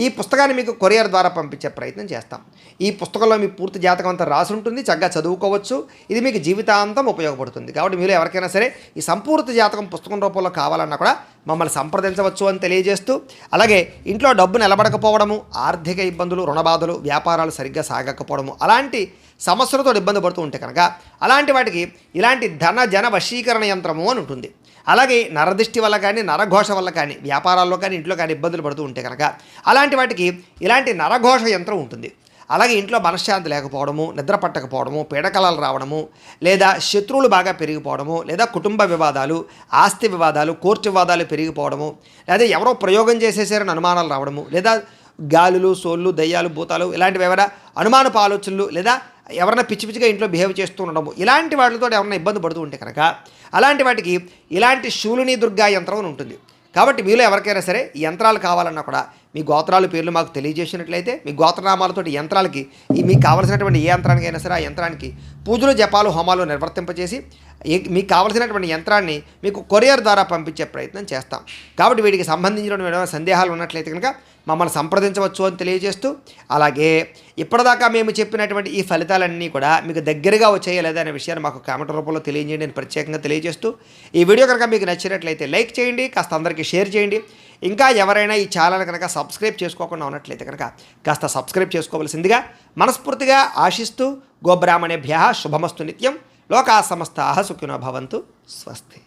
ఈ పుస్తకాన్ని మీకు కొరియర్ ద్వారా పంపించే ప్రయత్నం చేస్తాం. ఈ పుస్తకంలో మీ పూర్తి జాతకం అంతా రాసి ఉంటుంది, చక్కగా చదువుకోవచ్చు. ఇది మీకు జీవితాంతం ఉపయోగపడుతుంది. కాబట్టి మీరు ఎవరికైనా సరే ఈ సంపూర్తి జాతకం పుస్తకం రూపంలో కావాలన్నా కూడా మమ్మల్ని సంప్రదించవచ్చు అని తెలియజేస్తూ, అలాగే ఇంట్లో డబ్బు నిలబడకపోవడము, ఆర్థిక ఇబ్బందులు, రుణబాధలు, వ్యాపారాలు సరిగ్గా సాగకపోవడము, అలాంటి సమస్యలతో ఇబ్బంది పడుతూ ఉంటే కనుక అలాంటి వాటికి ఇలాంటి జన వశీకరణ యంత్రము అని ఉంటుంది. అలాగే నరదిష్టి వల్ల కానీ, నరఘోష వల్ల కానీ, వ్యాపారాల్లో కానీ, ఇంట్లో కానీ ఇబ్బందులు పడుతూ ఉంటే కనుక అలాంటి వాటికి ఇలాంటి నరఘోష యంత్రం ఉంటుంది. అలాగే ఇంట్లో మనశ్శాంతి లేకపోవడము, నిద్ర పట్టకపోవడము, పీడకలాలు రావడము, లేదా శత్రువులు బాగా పెరిగిపోవడము, లేదా కుటుంబ వివాదాలు, ఆస్తి వివాదాలు, కోర్టు వివాదాలు పెరిగిపోవడము, లేదా ఎవరో ప్రయోగం చేసేసారని అనుమానాలు రావడము, లేదా గాలులు, సోళ్ళు, దయ్యాలు, భూతాలు ఇలాంటివి ఏమైనా అనుమానపు ఆలోచనలు, లేదా ఎవరైనా పిచ్చిగా ఇంట్లో బిహేవ్ చేస్తూ ఉండడము, ఇలాంటి వాటితో ఎవరైనా ఇబ్బంది పడుతూ ఉంటే కనుక అలాంటి వాటికి ఇలాంటి శూలిని దుర్గా యంత్రం అని ఉంటుంది. కాబట్టి మీలో ఎవరికైనా సరే ఈ యంత్రాలు కావాలన్నా కూడా మీ గోత్రాల పేర్లు మాకు తెలియజేసినట్లయితే మీ గోత్రనామాలతోటి యంత్రాలకి మీకు కావలసినటువంటి ఏ యంత్రానికి అయినా సరే ఆ యంత్రానికి పూజలు, జపాలు, హోమాలు నిర్వర్తింపచేసి మీకు కావలసినటువంటి యంత్రాన్ని మీకు కొరియర్ ద్వారా పంపించే ప్రయత్నం చేస్తాం. కాబట్టి వీటికి సంబంధించిన సందేహాలు ఉన్నట్లయితే కనుక మమ్మల్ని సంప్రదించవచ్చు అని తెలియజేస్తూ, అలాగే ఇప్పటిదాకా మేము చెప్పినటువంటి ఈ ఫలితాలన్నీ కూడా మీకు దగ్గరగా వచ్చాయా లేదా అనే విషయాన్ని మాకు కామెంట్ రూపంలో తెలియజేయండి అని ప్రత్యేకంగా తెలియజేస్తూ, ఈ వీడియో కనుక మీకు నచ్చినట్లయితే లైక్ చేయండి, కాస్త అందరికీ షేర్ చేయండి. ఇంకా ఎవరైనా ఈ ఛానల్ కనుక సబ్స్క్రైబ్ చేసుకోకుండా ఉన్నట్లయితే కనుక కాస్త సబ్స్క్రైబ్ చేసుకోవాల్సిందిగా మనస్ఫూర్తిగా ఆశిస్తూ, గోబ్రాహ్మణేభ్యః శుభమస్తు నిత్యం, లోకా సమస్తాః సుఖినో భవంతు, స్వస్తి.